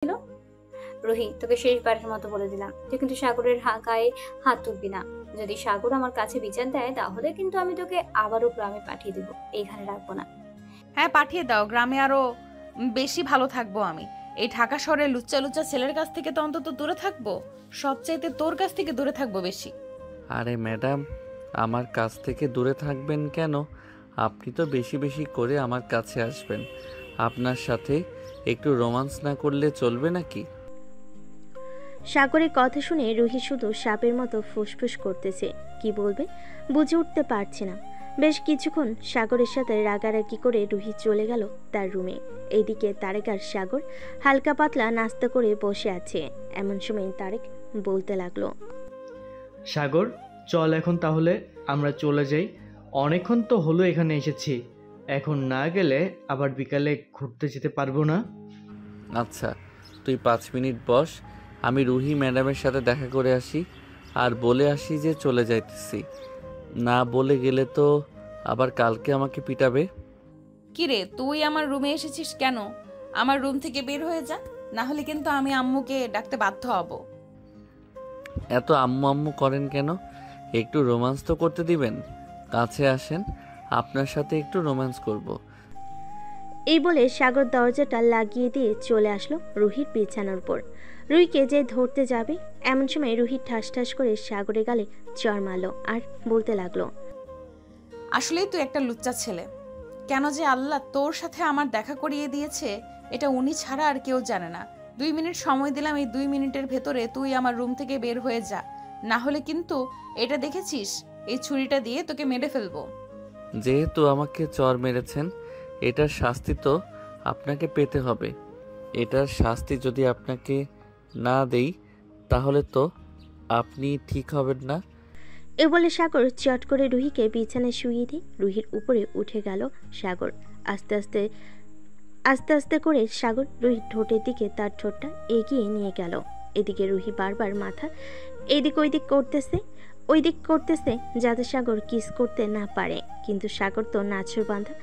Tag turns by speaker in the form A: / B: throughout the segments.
A: রুহি, তোকে শেষবারের মতো বলে দিলাম, তুই কিন্তু সাগরের গায়ে হাত তুলবি না। যদি সাগর আমার কাছে বিচার দেয় তাহলে কিন্তু আমি তোকে আবারও গ্রামে পাঠিয়ে দিব, এইখানে রাখবো না।
B: হ্যাঁ, পাঠিয়ে দাও। গ্রামে আরো বেশি ভালো থাকবো আমি। এই ঢাকা শহরে লুচ্চা লুচ্চা ছেলের কাছ থেকে তো অন্তত দূরে থাকবো। সবচাইতে তোর কাছ থেকে দূরে থাকবো বেশি।
C: আরে ম্যাডাম, আমার কাছ থেকে দূরে থাকবেন কেন? আপনি তো বেশি বেশি করে আমার কাছে আসবেন। আপনার সাথে একটু রোমান্স না করলে চলবে নাকি?
D: সাগরের কথা শুনে রুহি শুধু সাপের মতো ফুসফুস করতেছে, কি বলবে বুঝে উঠতে পারছে না। বেশ কিছুক্ষণ সাগরের সাথে রাগারাগি করে রুহি চলে গেল তার রুমে। এইদিকে তারেক আর সাগর হালকা পাতলা নাস্তা করে বসে আছে। এমন সময় তারেক বলতে লাগলো,
E: সাগর, চল এখন তাহলে আমরা চলে যাই। অনেকক্ষণ তো হলো এখানে এসেছি, এখন না গেলে আবার বিকালে ঘুরতে যেতে পারবো না।
C: আচ্ছা, তুই 5 মিনিট বস, আমি রুহি ম্যাডামের সাথে দেখা করে আসি আর বলে আসি যে চলে যাইতেছি। না বলে গেলে তো আবার কালকে আমাকে পিটাবে।
B: কিরে, তুই আমার রুমে এসেছিস কেন? আমার রুম থেকে বের হয়ে যা, না হলে কিন্তু আমি আম্মুকে ডাকতে বাধ্য হব।
C: এত আম্মু আম্মু করেন কেন? একটু রোমান্স তো করতে দিবেন। কাছে আসেন, আপনার সাথে একটু রোমান্স করব।
D: এই বলে সাগর দরজাটা লাগিয়ে দিয়ে চলে আসলো রুহির বিছানার উপর। রুহিকে যে ধরতে যাবে এমন সময় রুহি ঠাস ঠাস করে সাগরের গালে চড় মারলো আর বলতে লাগলো,
B: আসলেই তুই একটা লুচ্চা ছেলে। কেন যে আল্লাহ তোর সাথে আমার দেখা করিয়ে দিয়েছে এটা উনি ছাড়া আর কেউ জানে না। 2 মিনিট সময় দিলাম, এই 2 মিনিটের ভেতরে তুই আমার রুম থেকে বের হয়ে যা, না হলে কিন্তু এটা দেখেছিস, এই ছুরিটা দিয়ে তোকে মেরে ফেলবো।
C: যেহেতু আমাকে চর মেরেছেন, এটার শাস্তি তো আপনাকে পেতে হবে। এটার শাস্তি যদি আপনাকে না দেই তাহলে তো আপনি ঠিক হবেন না।
D: এ বলে সাগর চট করে রুহিকে বিছানায় শুইয়ে দিয়ে রুহির উপরে উঠে গেল সাগর। আস্তে আস্তে আস্তে আস্তে করে সাগর রুহির ঠোঁটের দিকে তার ঠোঁটটা এগিয়ে নিয়ে গেল। এদিকে রুহি বারবার মাথা এদিক ওইদিক করতেছে, ওই দিক করতেছে যাতে সাগর কিস করতে না পারে। কিন্তু সাগর তো নাছর বাঁধা,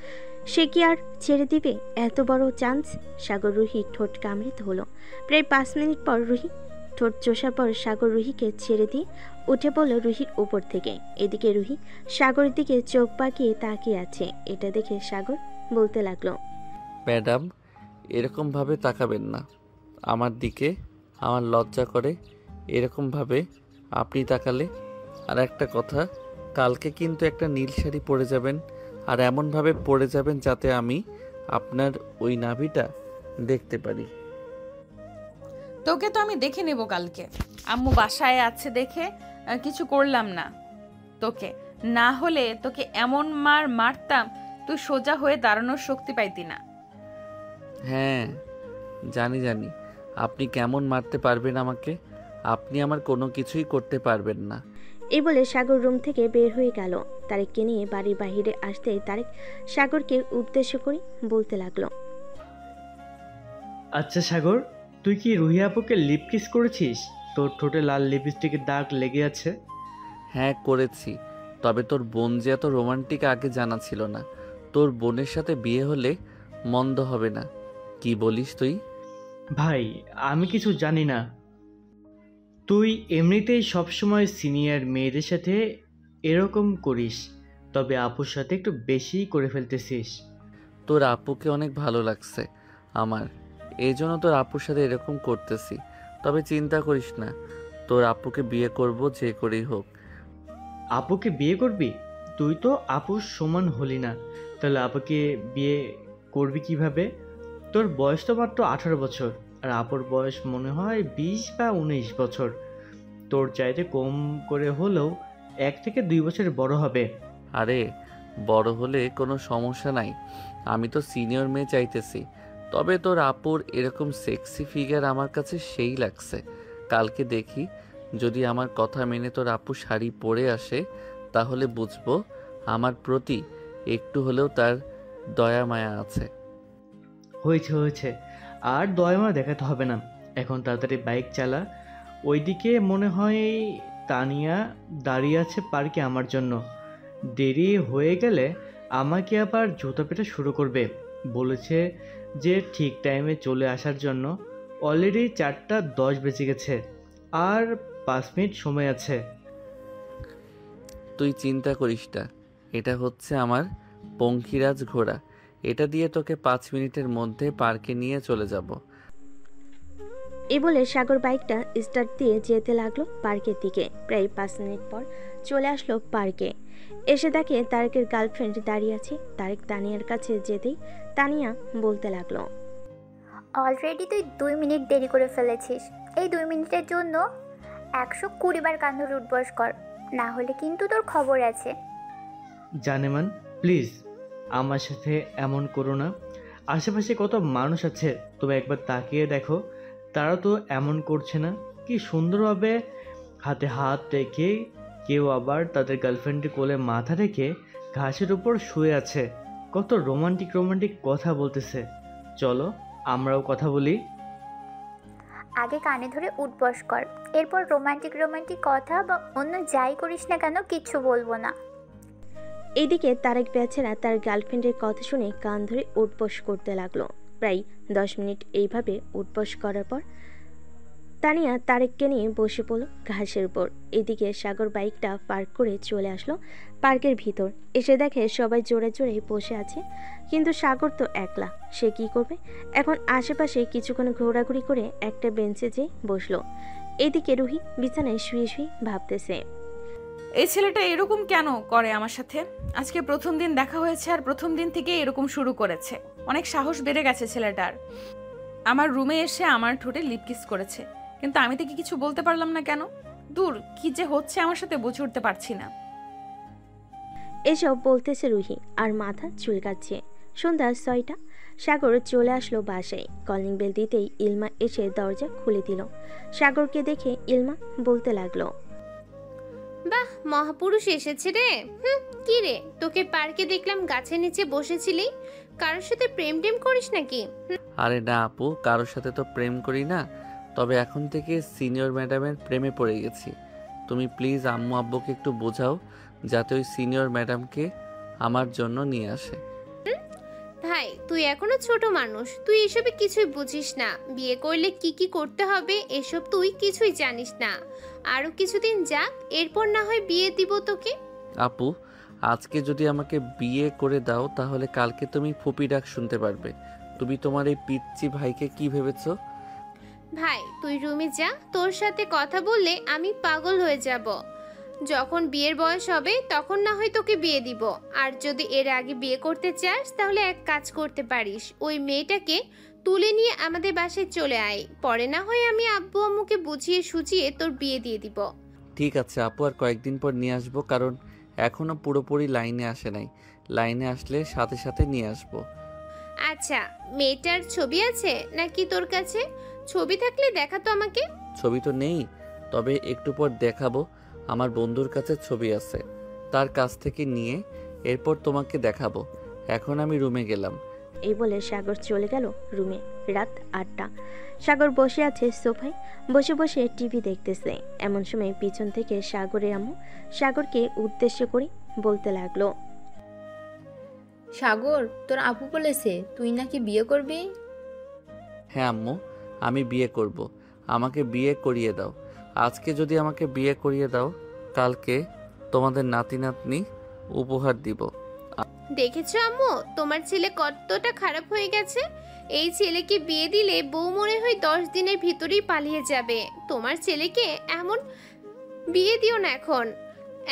D: সে কি আর ছেড়ে দিবে এত বড় চান্স? সাগর রুহি ঠোঁট কামড়ে ধরল। প্রায় 5 মিনিট পর রুহি ঠোঁট চষার পর সাগর রুহিকে ছেড়ে দিয়ে উঠে পড়ল রুহির উপর থেকে। এদিকে রুহি সাগরের দিকে চোখ পাকিয়ে তাকিয়ে আছে। এটা দেখে সাগর বলতে লাগলো,
C: ম্যাডাম, এরকমভাবে তাকাবেন না আমার দিকে, আমার লজ্জা করে এরকমভাবে আপনি তাকালে। আর একটা কথা, কালকে কিন্তু একটা নীল শাড়ি পরে যাবেন, আর এমনভাবে পরে যাবেন যাতে আমি আপনার ওই নাভিটা দেখতে পারি।
B: তোকে তো আমি দেখে নেব কালকে। আম্মু বাসায় আছে দেখে কিছু করলাম না তোকে, না হলে তোকে এমন মার মারতাম তুই সোজা হয়ে দাঁড়ানোর শক্তি পাইতি না।
C: হ্যাঁ, জানি জানি আপনি কেমন মারতে পারবেন আমাকে। আপনি আমার কোনো কিছুই করতে পারবেন না।
D: এই বলে সাগর রুম থেকে বের হয়ে গেল। তারেককে নিয়ে বাড়ির বাহিরে আসতেই তারেক সাগরকে উদ্দেশ্য করে বলতে লাগলো,
E: আচ্ছা সাগর, তুই কি রুহি আপুকে লিপ কিস করেছিস? তোর ঠোঁটে লাল লিপস্টিকের দাগ লেগে আছে।
C: হ্যাঁ করেছি, তবে তোর বোন যে এত রোমান্টিক আগে জানা ছিল না। তোর বোনের সাথে বিয়ে হলে মন্দ হবে না। কি বলিস তুই?
E: ভাই, আমি কিছু জানি না। তুই এমনিতেই সবসময় সিনিয়র মেয়েদের সাথে এরকম করিস, তবে আপুর সাথে একটু বেশিই করে ফেলতেছিস।
C: তোর আপুকে অনেক ভালো লাগছে আমার, এই জন্য তোর আপুর সাথে এরকম করতেছি। তবে চিন্তা করিস না, তোর আপুকে বিয়ে করব যে করেই হোক।
E: আপুকে বিয়ে করবি? তুই তো আপুর সমান হলি না, তাহলে আপুকে বিয়ে করবি কিভাবে? তোর বয়স তো মাত্র 18 বছর, আর আপুর বয়স মনে হয় 20 বা 19 বছর। তোর চাইতে কম করে হলেও 1 থেকে 2 বছর বড় হবে।
C: আরে, বড় হলে কোনো সমস্যা নাই, আমি তো সিনিয়র মেয়ে চাইতেছি। তবে তোর আপুর এরকম সেক্সি ফিগার আমার কাছে সেই লাগছে। কালকে দেখি, যদি আমার কথা মেনে তোর আপু শাড়ি পরে আসে তাহলে বুঝবো আমার প্রতি একটু হলেও তার দয়া মায়া আছে।
E: হয়েছে হয়েছে, আর দয়ামা দেখাতে হবে না। এখন তাড়াতাড়ি বাইক চালা। ওইদিকে মনে হয় তানিয়া দাঁড়িয়ে আছে পার্কে আমার জন্য। দেরি হয়ে গেলে আমাকে আবার জুতা পেটা শুরু করবে। বলেছে যে ঠিক টাইমে চলে আসার জন্য। অলরেডি 4টা 10 বেজে গেছে, আর 5 মিনিট সময় আছে।
C: তুই চিন্তা করিস না, এটা হচ্ছে আমার পঙ্খিরাজ ঘোড়া। এটা দিয়ে তোকে 5 মিনিটের মধ্যে পার্কে নিয়ে চলে যাব।
D: এই বলে সাগর বাইকটা স্টার্ট দিয়ে যেতে লাগলো পার্কের দিকে। প্রায় 5 মিনিট পর চলে আসলো পার্কে। এসে দেখে তারেকের গার্লফ্রেন্ড দাঁড়িয়ে আছে। তারেক তানিয়ার কাছে যেতেই তানিয়া বলতে লাগলো,
F: অলরেডি তুই 2 মিনিট দেরি করে ফেলেছিস। এই 2 মিনিটের জন্য 120 বার কান ধরে উঠবস কর, না হলে কিন্তু তোর খবর আছে।
E: জানেমান, প্লিজ আমার সাথে এমন করো না। আশেপাশে কত মানুষ আছে, তবে একবার তাকিয়ে দেখো, তারা তো এমন করছে না। কি সুন্দরভাবে হাতে হাত রেখে, কেউ আবার তাদের গার্লফ্রেন্ডের কোলে মাথা রেখে ঘাসের উপর শুয়ে আছে। কত রোমান্টিক রোমান্টিক কথা বলতেছে। চলো আমরাও কথা বলি।
F: আগে কানে ধরে উঠবস কর, এরপর রোমান্টিক রোমান্টিক কথা বা অন্য যাই করিস না কেন কিচ্ছু বলবো না।
D: এইদিকে তারেক বেচারা তার গার্লফ্রেন্ডের কথা শুনে কান ধরে উঠবস করতে লাগলো। প্রায় 10 মিনিট এইভাবে উঠবস করার পর তানিয়া তারেককে নিয়ে বসে পড়ল ঘাসের উপর। এদিকে সাগর বাইকটা পার্ক করে চলে আসলো পার্কের ভিতর। এসে দেখে সবাই জোরে জোরে বসে আছে, কিন্তু সাগর তো একলা। সে কি করবে এখন? আশেপাশে কিছুক্ষণ ঘোরাঘুরি করে একটা বেঞ্চে যেয়ে বসলো। এদিকে রুহি বিছানায় শুয়ে শুয়ে ভাবতেছে,
B: এই ছেলেটা এরকম কেন করে আমার সাথে? আজকে প্রথম দিন দেখা হয়েছে আর প্রথম দিন থেকে এরকম শুরু করেছে। অনেক সাহস বেড়ে গেছে ছেলেটার। আমার রুমে এসে আমার ঠোঁটে লিপ কিস করেছে, কিন্তু আমি তাকে কিছু বলতে পারলাম না কেন? দূর, কি যে হচ্ছে আমার সাথে বুঝে উঠতে পারছি না।
D: এসব বলতেছে রুহি আর মাথা চুলকাচ্ছে। সন্ধ্যা 6টা। সাগর চলে আসলো বাসায়। কলিং বেল দিতেই ইলমা এসে দরজা খুলে দিল। সাগরকে দেখে ইলমা বলতে লাগলো,
G: বাহ, মহাপুরুষ এসেছে রে। কি রে, তোকে পার্কে দেখলাম গাছের নিচে বসেছিলি, কারোর সাথে প্রেম টেম করিস নাকি?
C: আরে না আপু, কারোর সাথে তো প্রেম করি না, তবে এখন থেকে সিনিয়র ম্যাডামের প্রেমে পড়ে গেছি। তুমি প্লিজ আম্মু আব্বুকে একটু বোঝাও যাতে ওই সিনিয়র ম্যাডামকে আমার জন্য নিয়ে আসে।
G: ভাই, তুই এখনো ছোট মানুষ, তুই এসবে কিছুই বুঝিস না। বিয়ে করলে কি কি করতে হবে এসব তুই কিছুই জানিস না। আরো কিছুদিন যাক, এরপর না হয় বিয়ে দিব তোকে।
C: আপু, আজকে যদি আমাকে বিয়ে করে দাও তাহলে কালকে তুমি ফুপি ডাক শুনতে পারবে। তুমি তোমার এই পিচ্চি ভাইকে কি ভেবেছো?
G: ভাই, তুই রুমে যা, তোর সাথে কথা বললে আমি পাগল হয়ে যাব। যখন বিয়ের বয়স হবে তখন না হয় তোকে বিয়ে দিব। আর যদি এর আগে বিয়ে করতে চাস তাহলে এক কাজ করতে পারিস, ওই মেয়েটাকে তুলে নিয়ে আমাদের বাসায় চলে আয়। পরে না হয় আমি আব্বু আম্মুকে বুঝিয়ে সুঝিয়ে তোর বিয়ে দিয়ে দিব।
C: ঠিক আছে আপু, আর কয়েকদিন পর নিয়ে আসবো, কারণ এখনো পুরোপুরি লাইনে আসে নাই। লাইনে আসলে সাথে সাথে নিয়ে আসবো।
G: আচ্ছা, মেয়েটার ছবি আছে নাকি তোর কাছে? ছবি থাকলে দেখা তো আমাকে।
C: ছবি তো নেই, তবে একটু পর দেখাবো। আমার বন্ধুর কাছে ছবি আছে, তার কাছ থেকে নিয়ে এরপর তোমাকে দেখাবো। এখন আমি রুমে গেলাম।
D: এই বলে সাগর চলে গেল রুমে। রাত 8টা। সাগর বসে আছে সোফায়, বসে বসে টিভি দেখতেছে। এমন সময় পিছন থেকে সাগরের আম্মু সাগরকে উদ্দেশ্য করে বলতে লাগলো,
H: সাগর, তোর আপু বলেছে তুই নাকি বিয়ে করবি।
C: হ্যাঁ আম্মু, আমি বিয়ে করব। আমাকে বিয়ে করিয়ে দাও। আজকে যদি আমাকে বিয়ে করিয়ে দাও, কালকে তোমাদের নাতি নাতনি উপহার দিব।
G: দেখেছো আম্মু, তোমার ছেলে কতটা খারাপ হয়ে গেছে। এই ছেলেকে বিয়ে দিলে বউ মনে হয় 10 দিনের ভিতরেই পালিয়ে যাবে। তোমার ছেলেকে এমন বিয়ে দিও না এখন।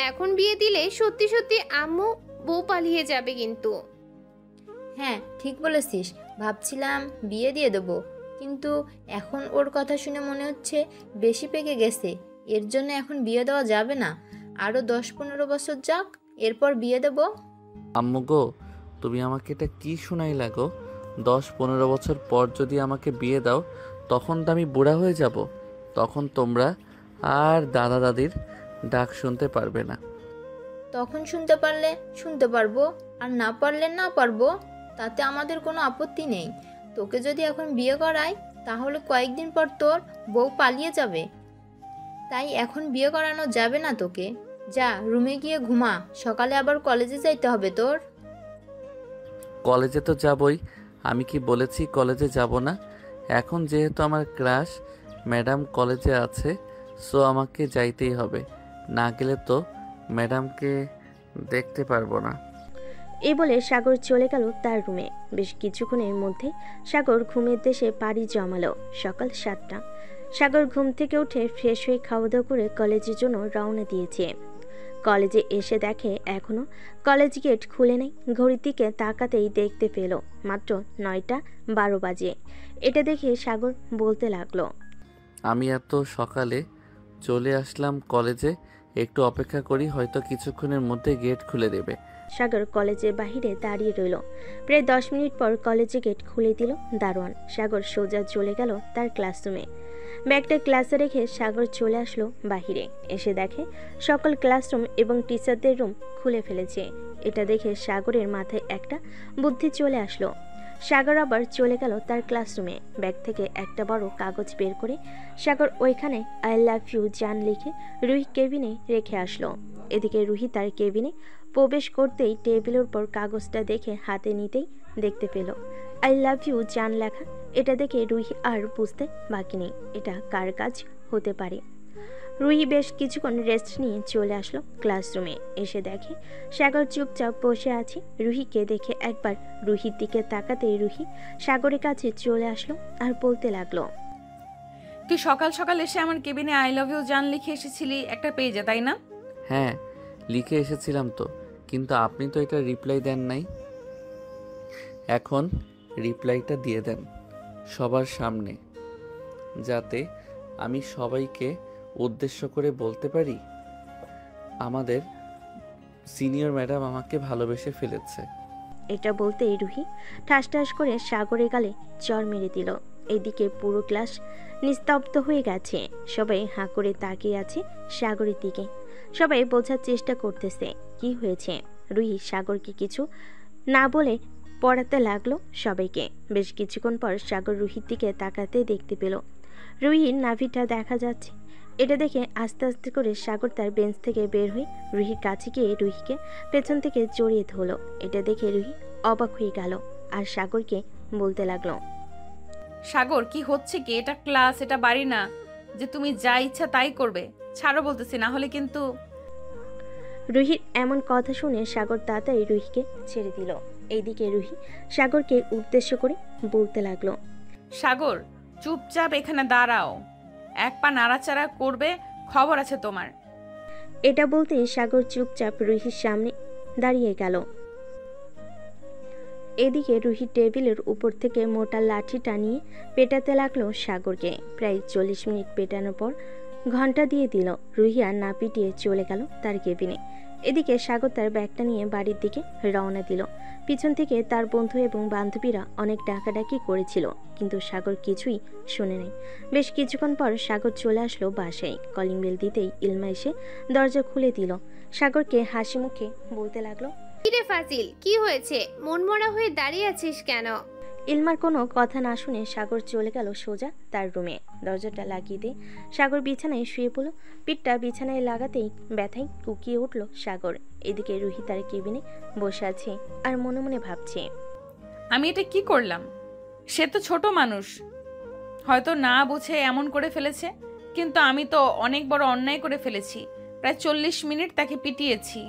G: এখন বিয়ে দিলে সত্যি সত্যি আম্মু বউ পালিয়ে যাবে কিন্তু।
H: হ্যাঁ, ঠিক বলেছিস। ভাবছিলাম বিয়ে দিয়ে দেবো, কিন্তু এখন ওর কথা শুনে মনে হচ্ছে বেশি পেকে গেছে। এর জন্য এখন বিয়ে দেওয়া যাবে না। আরও 10-15 বছর যাক, এরপর বিয়ে দেবো।
C: আম্মু গো, তুমি আমাকে এটা কি শুনাইলা গো? 10-15 বছর পর যদি আমাকে বিয়ে দাও, তখন তো আমি বুড়া হয়ে যাব। তখন তোমরা আর দাদা দাদির ডাক শুনতে পারবে না।
H: তখন শুনতে পারলে শুনতে পারবো, আর না পারলে না পারবো, তাতে আমাদের কোনো আপত্তি নেই। তোকে যদি এখন বিয়ে করাই তাহলে কয়েকদিন পর তোর বউ পালিয়ে যাবে। তাই এখন বিয়ে করানো যাবে না তোকে। যা, রুমে গিয়ে ঘুমা, সকালে আবার কলেজে যাইতে হবে তোর।
C: কলেজে তো যাবই, আমি কি বলেছি কলেজে যাব না? এখন যেহেতু আমার ক্রাশ ম্যাডাম কলেজে আছে, সো আমাকে যাইতেই হবে। না গেলে তো ম্যাডামকে দেখতে পারবো না।
D: এই বলে সাগর চলে গেল তার রুমে। বেশ কিছুক্ষণের মধ্যে সাগর ঘুমের দেশে পাড়ি জমালো। সকাল 7টা। সাগর ঘুম থেকে উঠে ফ্রেশ হয়ে খাওয়া দাওয়া করে কলেজের জন্য রওনা দিয়েছে। কলেজে এসে দেখে এখনো কলেজ গেট খুলে নেই। ঘড়ির দিকে তাকাতেই দেখতে পেল মাত্র 9টা 12 বাজে। এটা দেখে সাগর বলতে লাগলো,
C: আমি এত সকালে চলে আসলাম কলেজে, একটু অপেক্ষা করি, হয়তো কিছুক্ষণের মধ্যে গেট খুলে দেবে।
D: সাগর কলেজের বাহিরে দাঁড়িয়ে রইল। প্রায় 10 মিনিট পর কলেজে গেট খুলে দিল দারোয়ান। সাগর সোজা চলে গেল তার ক্লাসরুমে। ব্যাগটা ক্লাসে রেখে সাগর চলে আসলো বাহিরে। এসে দেখে সকল ক্লাসরুম এবং টিচারদের রুম খুলে ফেলেছে। এটা দেখে সাগরের মাথায় একটা বুদ্ধি চলে আসলো। সাগর আবার চলে গেল তার ক্লাসরুমে। ব্যাগ থেকে একটা বড় কাগজ বের করে সাগর ওইখানে আই লাভ ইউ জান লিখে রুহি কেবিনে রেখে আসলো। এদিকে রুহি তার কেবিনে প্রবেশ করতেই টেবিলের উপর কাগজটা দেখে হাতে নিতেই দেখতে পেল আই লাভ ইউ জান লেখা। এটা দেখে রুহি আর বুঝতে বাকি নেই এটা কার কাজ হতে পারে। রুহি বেশ কিছুক্ষণ রেস্ট নিয়ে চলে আসলো ক্লাসরুমে। এসে দেখে সাগর চুপচাপ বসে আছে। রুহিকে দেখে একবার রুহির দিকে তাকাতেই রুহি সাগরের কাছে চলে আসলো আর বলতে লাগলো,
B: তুই সকাল সকাল এসে আমার কেবিনে আই লাভ ইউ জান লিখে এসেছিলি একটা পেজে, তাই না?
C: হ্যাঁ, লিখে এসেছিলাম তো, কিন্তু আপনি তো এটা রিপ্লাই দেন নাই। এখন রিপ্লাইটা দিয়ে দেন সবার সামনে, যাতে আমি সবাইকে উদ্দেশ্য করে বলতে পারি আমাদের সিনিয়র ম্যাডাম আমাকে ভালোবেসে ফেলেছে।
D: এটা বলতেই রুহি ঠাস ঠাস করে সাগরের গালে চড় মেরে দিল। এদিকে পুরো ক্লাস নিস্তব্ধ হয়ে গেছে। সবাই হাঁ করে তাকিয়ে আছে সাগরের দিকে। সবাই বোঝার চেষ্টা করতেছে কি হয়েছে। রুহি সাগরকে কিছু না বলে পড়াতে লাগলো সবাইকে। বেশ কিছুক্ষণ পর সাগর রুহির দিকে তাকাতে দেখতে পেল রুহির নাভিটা দেখা যাচ্ছে। এটা দেখে আস্তে আস্তে করে সাগর তার বেঞ্চ থেকে বের হয়ে রুহির কাছে গিয়ে রুহিকে পেছন থেকে জড়িয়ে ধরল। এটা দেখে রুহি অবাক হয়ে গেল আর সাগরকে বলতে লাগলো,
B: সাগর কি হচ্ছে কি? এটা ক্লাস, এটা বাড়ি না যে তুমি যা ইচ্ছা তাই করবে। ছাড়ো বলতেছি, না হলে কিন্তু।
D: রুহির এমন কথা শুনে সাগর তাড়াতাড়ি রুহিকে ছেড়ে দিল। এইদিকে রুহি সাগরকে উদ্দেশ্য করে বলতে লাগলো,
B: সাগর চুপচাপ এখানে দাঁড়াও, এক পা নাড়াচাড়া করবে খবর আছে তোমার।
D: এটা বলতেই সাগর চুপচাপ রুহির সামনে দাঁড়িয়ে গেল। এদিকে রুহি টেবিলের উপর থেকে মোটা লাঠিটা নিয়ে পেটাতে লাগলো সাগরকে। প্রায় 40 মিনিট পেটানোর পর ঘন্টা দিয়ে দিল। রুহি আর না পিটিয়ে চলে গেল তার কেবিনে। এদিকে সাগর তার ব্যাগটা নিয়ে বাড়ির দিকে রওনা দিল। পিছন থেকে তার বন্ধু এবং বান্ধবীরা অনেক ডাকাডাকি করেছিল, কিন্তু সাগর কিছুই শুনে নাই। বেশ কিছুক্ষণ পর সাগর চলে আসলো বাসায়। কলিং বেল দিতেই ইলমা এসে দরজা খুলে দিল। সাগরকে হাসি মুখে বলতে লাগলো,
G: কিরে ফাজিল, কি হয়েছে? মনমরা হয়ে দাঁড়িয়ে আছিস কেন?
D: ইলমার কোনো কথা না শুনে সাগর চলে গেল সোজা তার রুমে। দরজাটা লাগিয়ে দিয়ে সাগর বিছানায় শুয়ে পড়ল। পিঠটা বিছানায় লাগাতেই ব্যথায় কুকিয়ে উঠল সাগর। এদিকে রুহি তার কেবিনে বসে আছে আর মনে মনে ভাবছে,
B: আমি এটা কি করলাম? সে তো ছোট মানুষ, হয়তো না বুঝে এমন করে ফেলেছে, কিন্তু আমি তো অনেক বড় অন্যায় করে ফেলেছি। প্রায় 40 মিনিট তাকে পিটিয়েছি,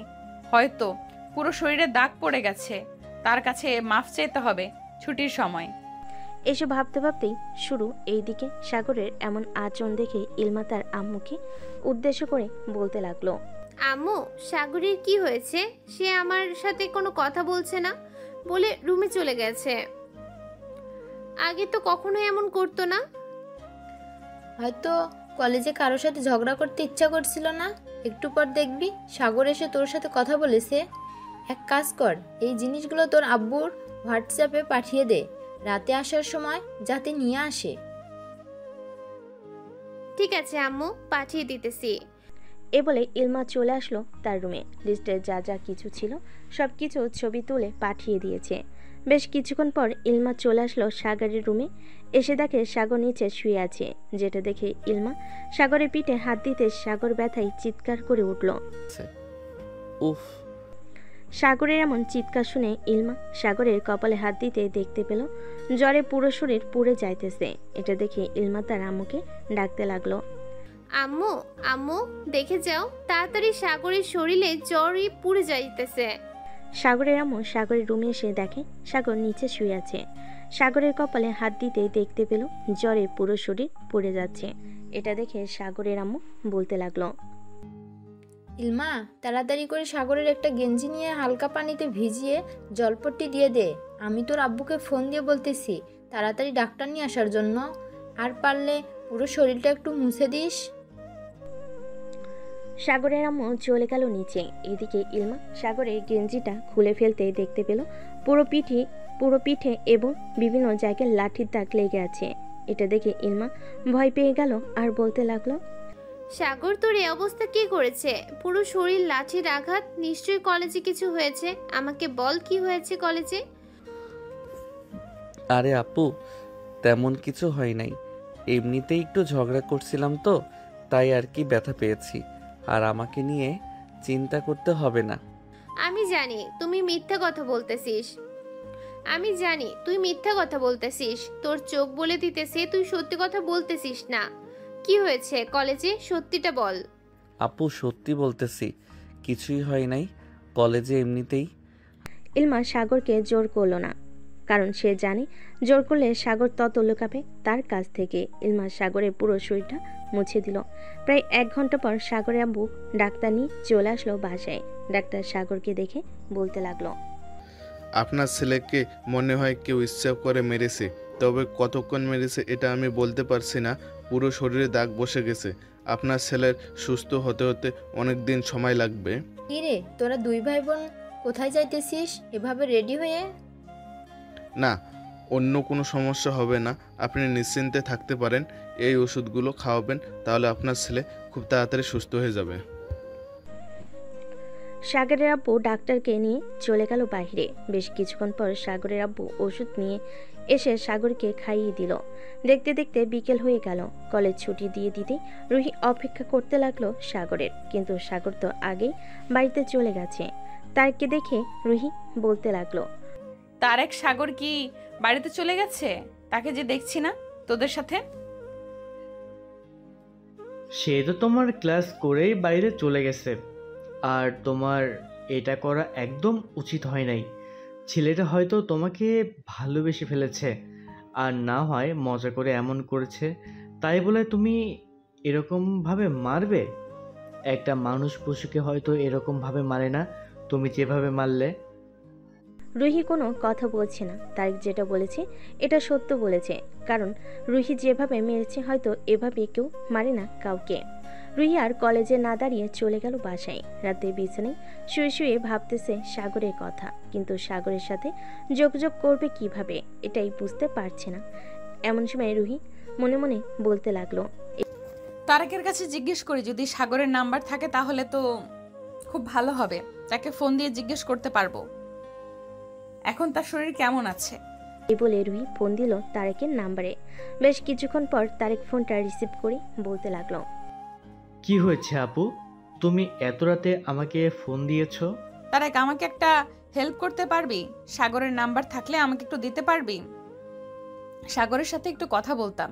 B: হয়তো পুরো শরীরে দাগ পড়ে গেছে। তার কাছে মাফ চাইতে হবে ছুটির সময়।
D: এসব ভাবতে ভাবতেই শুরু। এইদিকে সাগরের এমন আচরণ দেখে ইলমা তার আম্মুকে উদ্দেশ্য করে বলতে লাগলো,
G: আম্মু, সাগরের কি হয়েছে? সে আমার সাথে কোনো কথা বলছে না, বলে রুমে চলে গেছে। আগে তো কখনো এমন করতো না।
H: হয়তো কলেজে কারোর সাথে ঝগড়া করতে ইচ্ছা করছিল না। একটু পর দেখবি সাগর এসে তোর সাথে কথা বলেছে। এক কাজ কর, এই জিনিসগুলো তোর আব্বুর হোয়াটসঅ্যাপে পাঠিয়ে দে, রাতে আসার সময় যাতে নিয়ে আসে।
G: ঠিক আছে আম্মু, পাঠিয়ে দিতেছি।
D: এ বলে ইলমা চলে আসলো তার রুমে। লিস্টে যা যা কিছু ছিল সব কিছু ছবি তুলে পাঠিয়ে দিয়েছে। বেশ কিছুক্ষণ পর ইলমা চলে আসলো সাগরের রুমে। এসে দেখে সাগর নিচে শুয়ে আছে। যেটা দেখে ইলমা সাগরের পিঠে হাত দিতে সাগর ব্যথায় চিৎকার করে উঠল।
C: উফ!
D: সাগরের এমন চিৎকার শুনে ইলমা সাগরের কপালে হাত দিতে দেখতে পেল জ্বরে পুরো শরীর পুড়ে যাইতেছে। এটা দেখে ইলমা তার আম্মুকে ডাকতে লাগলো।
G: আম্মু, আম্মু দেখে যাও, তাড়াতাড়ি সাগরের শরীরে জ্বরই পুড়ে যাইতেছে।
D: সাগরের আম্মু সাগরের রুমে এসে দেখে সাগর নিচে শুয়ে আছে। সাগরের কপালে হাত দিতে দেখতে পেল জ্বরে পুরো শরীর পুড়ে যাচ্ছে। এটা দেখে সাগরের আম্মু বলতে লাগলো,
H: ইলমা, তাড়াতাড়ি করে সাগরের একটা গেঞ্জি নিয়ে হালকা পানিতে ভিজিয়ে জলপট্টি দিয়ে দে। আমি তোর আব্বুকে ফোন দিয়ে বলতেছি তাড়াতাড়ি ডাক্তার নিয়ে আসার জন্য। আর পারলে পুরো শরীরটা একটু মুছে দিস।
D: সাগরের আম্মু চলে গেল নিচে। এদিকে ইলমা সাগরের গেঞ্জিটা খুলে ফেলতে দেখতে পেল পুরো পিঠে এবং বিভিন্ন জায়গায় লাঠির দাগ লেগে আছে। এটা দেখে ইলমা ভয় পেয়ে গেল আর বলতে লাগলো,
G: সাগর, তোর এই অবস্থা কে করেছে? পুরো শরীর লাঠির আঘাত, নিশ্চয়ই কলেজে কিছু হয়েছে। আমাকে বল, কি হয়েছে কলেজে?
C: আরে আপু, তেমন কিছু হয় নাই, এমনিতেই একটু ঝগড়া করছিলাম তো, তাই আর কি ব্যথা পেয়েছি। আর আমাকে নিয়ে চিন্তা করতে হবে না।
G: আমি জানি তুই মিথ্যা কথা বলতেছিস। তোর চোখ বলে দিতেছে তুই সত্যি কথা বলতেছিস না। কি হয়েছে কলেজে, সত্যিটা বল।
C: আপু সত্যি বলতেছি, কিছুই হয় নাই, কলেজে এমনিতেই।
D: ইলমা সাগরকে জোর করলো না, কারণ সে জানে জোর করলে সাগর তত লুকাবে তার কাছ থেকে। ইলমা সাগরের পুরো শরীরটা মুছে দিল। প্রায় 1 ঘন্টা পর সাগরের আব্বু ডাক্তার নিয়ে চলে আসলো বাসায়। ডাক্তার সাগরকে দেখে বলতে লাগলো,
I: আপনার ছেলেকে মনে হয় কেউ ইচ্ছা করে মেরেছে, তবে কতক্ষণ মেরেছে এটা আমি বলতে পারছি না। পুরো শরীরে দাগ বসে গেছে। আপনার ছেলের সুস্থ হতে হতে অনেক দিন সময় লাগবে।
H: কি রে, তোরা 2 ভাই বোন কোথায় যাইতেছিস এভাবে রেডি হয়ে?
I: না, অন্য কোনো সমস্যা হবে না, আপনি নিশ্চিন্তে থাকতে পারেন। এই ওষুধগুলো খাওয়াবেন, তাহলে আপনার ছেলে খুব তাড়াতাড়ি সুস্থ হয়ে যাবে।
D: সাগরের আব্বু ডাক্তারকে নিয়ে চলে গেল বাইরে। বেশ কিছুক্ষণ পর সাগরের আব্বু ওষুধ নিয়ে এসে সাগরকে খাইয়ে দিল। দেখতে দেখতে বিকেল হয়ে গেল। কলেজ ছুটি দিয়ে দিতে রুহি অপেক্ষা করতে লাগলো সাগরের, কিন্তু সাগর তো আগেই বাড়িতে চলে গেছে। তারকে দেখে রুহি বলতে লাগলো,
B: তারেক সাগর কি বাড়িতে চলে গেছে? তাকে যে দেখছি না তোদের সাথে।
E: সে তো তোমার ক্লাস করেই বাইরে চলে গেছে, আর তোমার এটা করা একদম উচিত হয় নাই। ছেলেটা হয়তো তোমাকে ভালোবেসে ফেলেছে, আর না হয় মজা করে এমন করেছে। তাই বলে তুমি এরকমভাবে মারবে? একটা মানুষ পশুকে হয়তো এরকমভাবে মারে না, তুমি যেভাবে মারলে।
D: রুহি কোনো কথা বলছে না। তারেক যেটা বলেছে এটা সত্য বলেছে, কারণ রুহি যেভাবে মেরেছে হয়তো এভাবে কেউ মারে না কাউকে। রুহি আর কলেজে না দাঁড়িয়ে চলে গেল বাসায়। রাতে বিছানায় শুয়ে শুয়ে ভাবতেছে সাগরের কথা, কিন্তু সাগরের সাথে যোগাযোগ করবে কিভাবে এটাই বুঝতে পারছে না। এমন সময় রুহি মনে মনে বলতে লাগলো,
B: তারেকের কাছে জিজ্ঞেস করি, যদি সাগরের নাম্বার থাকে তাহলে তো খুব ভালো হবে। তাকে ফোন দিয়ে জিজ্ঞেস করতে পারবো এখন তার শরীর কেমন আছে।
D: এই বলে রুহি ফোন দিল তারেকের নাম্বারে। বেশ কিছুক্ষণ পর তারেক ফোনটা রিসিভ করে বলতে লাগলো,
E: কি হয়েছে আপু, তুমি এত রাতে আমাকে ফোন দিয়েছো?
B: তারেক, আমাকে একটা হেল্প করতে পারবি? সাগরের নাম্বার থাকলে আমাকে একটু দিতে পারবি? সাগরের সাথে একটু কথা বলতাম।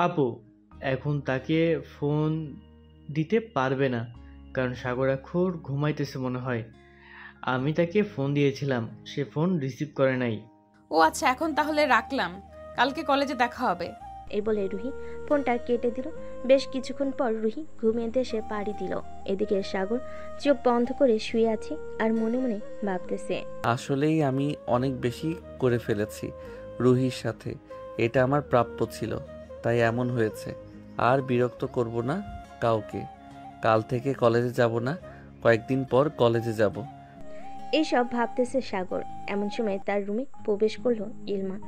E: আপু, এখন তাকে ফোন দিতে পারবে না, কারণ সাগর এখন ঘুমাইতেছে মনে হয়। আমি তাকে ফোন দিয়েছিলাম, সে ফোন রিসিভ করে নাই।
B: ও আচ্ছা, এখন তাহলে রাখলাম, কালকে কলেজে দেখা হবে।
D: এই বলে রুহি ফোনটা কেটে দিল। বেশ কিছুক্ষণ পর রুহি ঘুমিয়ে দেশে পাড়ি দিল। এদিকে সাগর চোখ বন্ধ করে শুয়ে আছে আর মনে মনে ভাবতেছে,
C: আসলেই আমি অনেক বেশি করে ফেলেছি রুহির সাথে, এটা আমার প্রাপ্য ছিল, তাই এমন হয়েছে। আর বিরক্ত করব না কাউকে। কাল থেকে কলেজে যাব না, কয়েকদিন পর কলেজে যাব।
D: এইসব ভাবতেছে সাগর। এমন সময় তার রুমে প্রবেশ করলো ইলমা।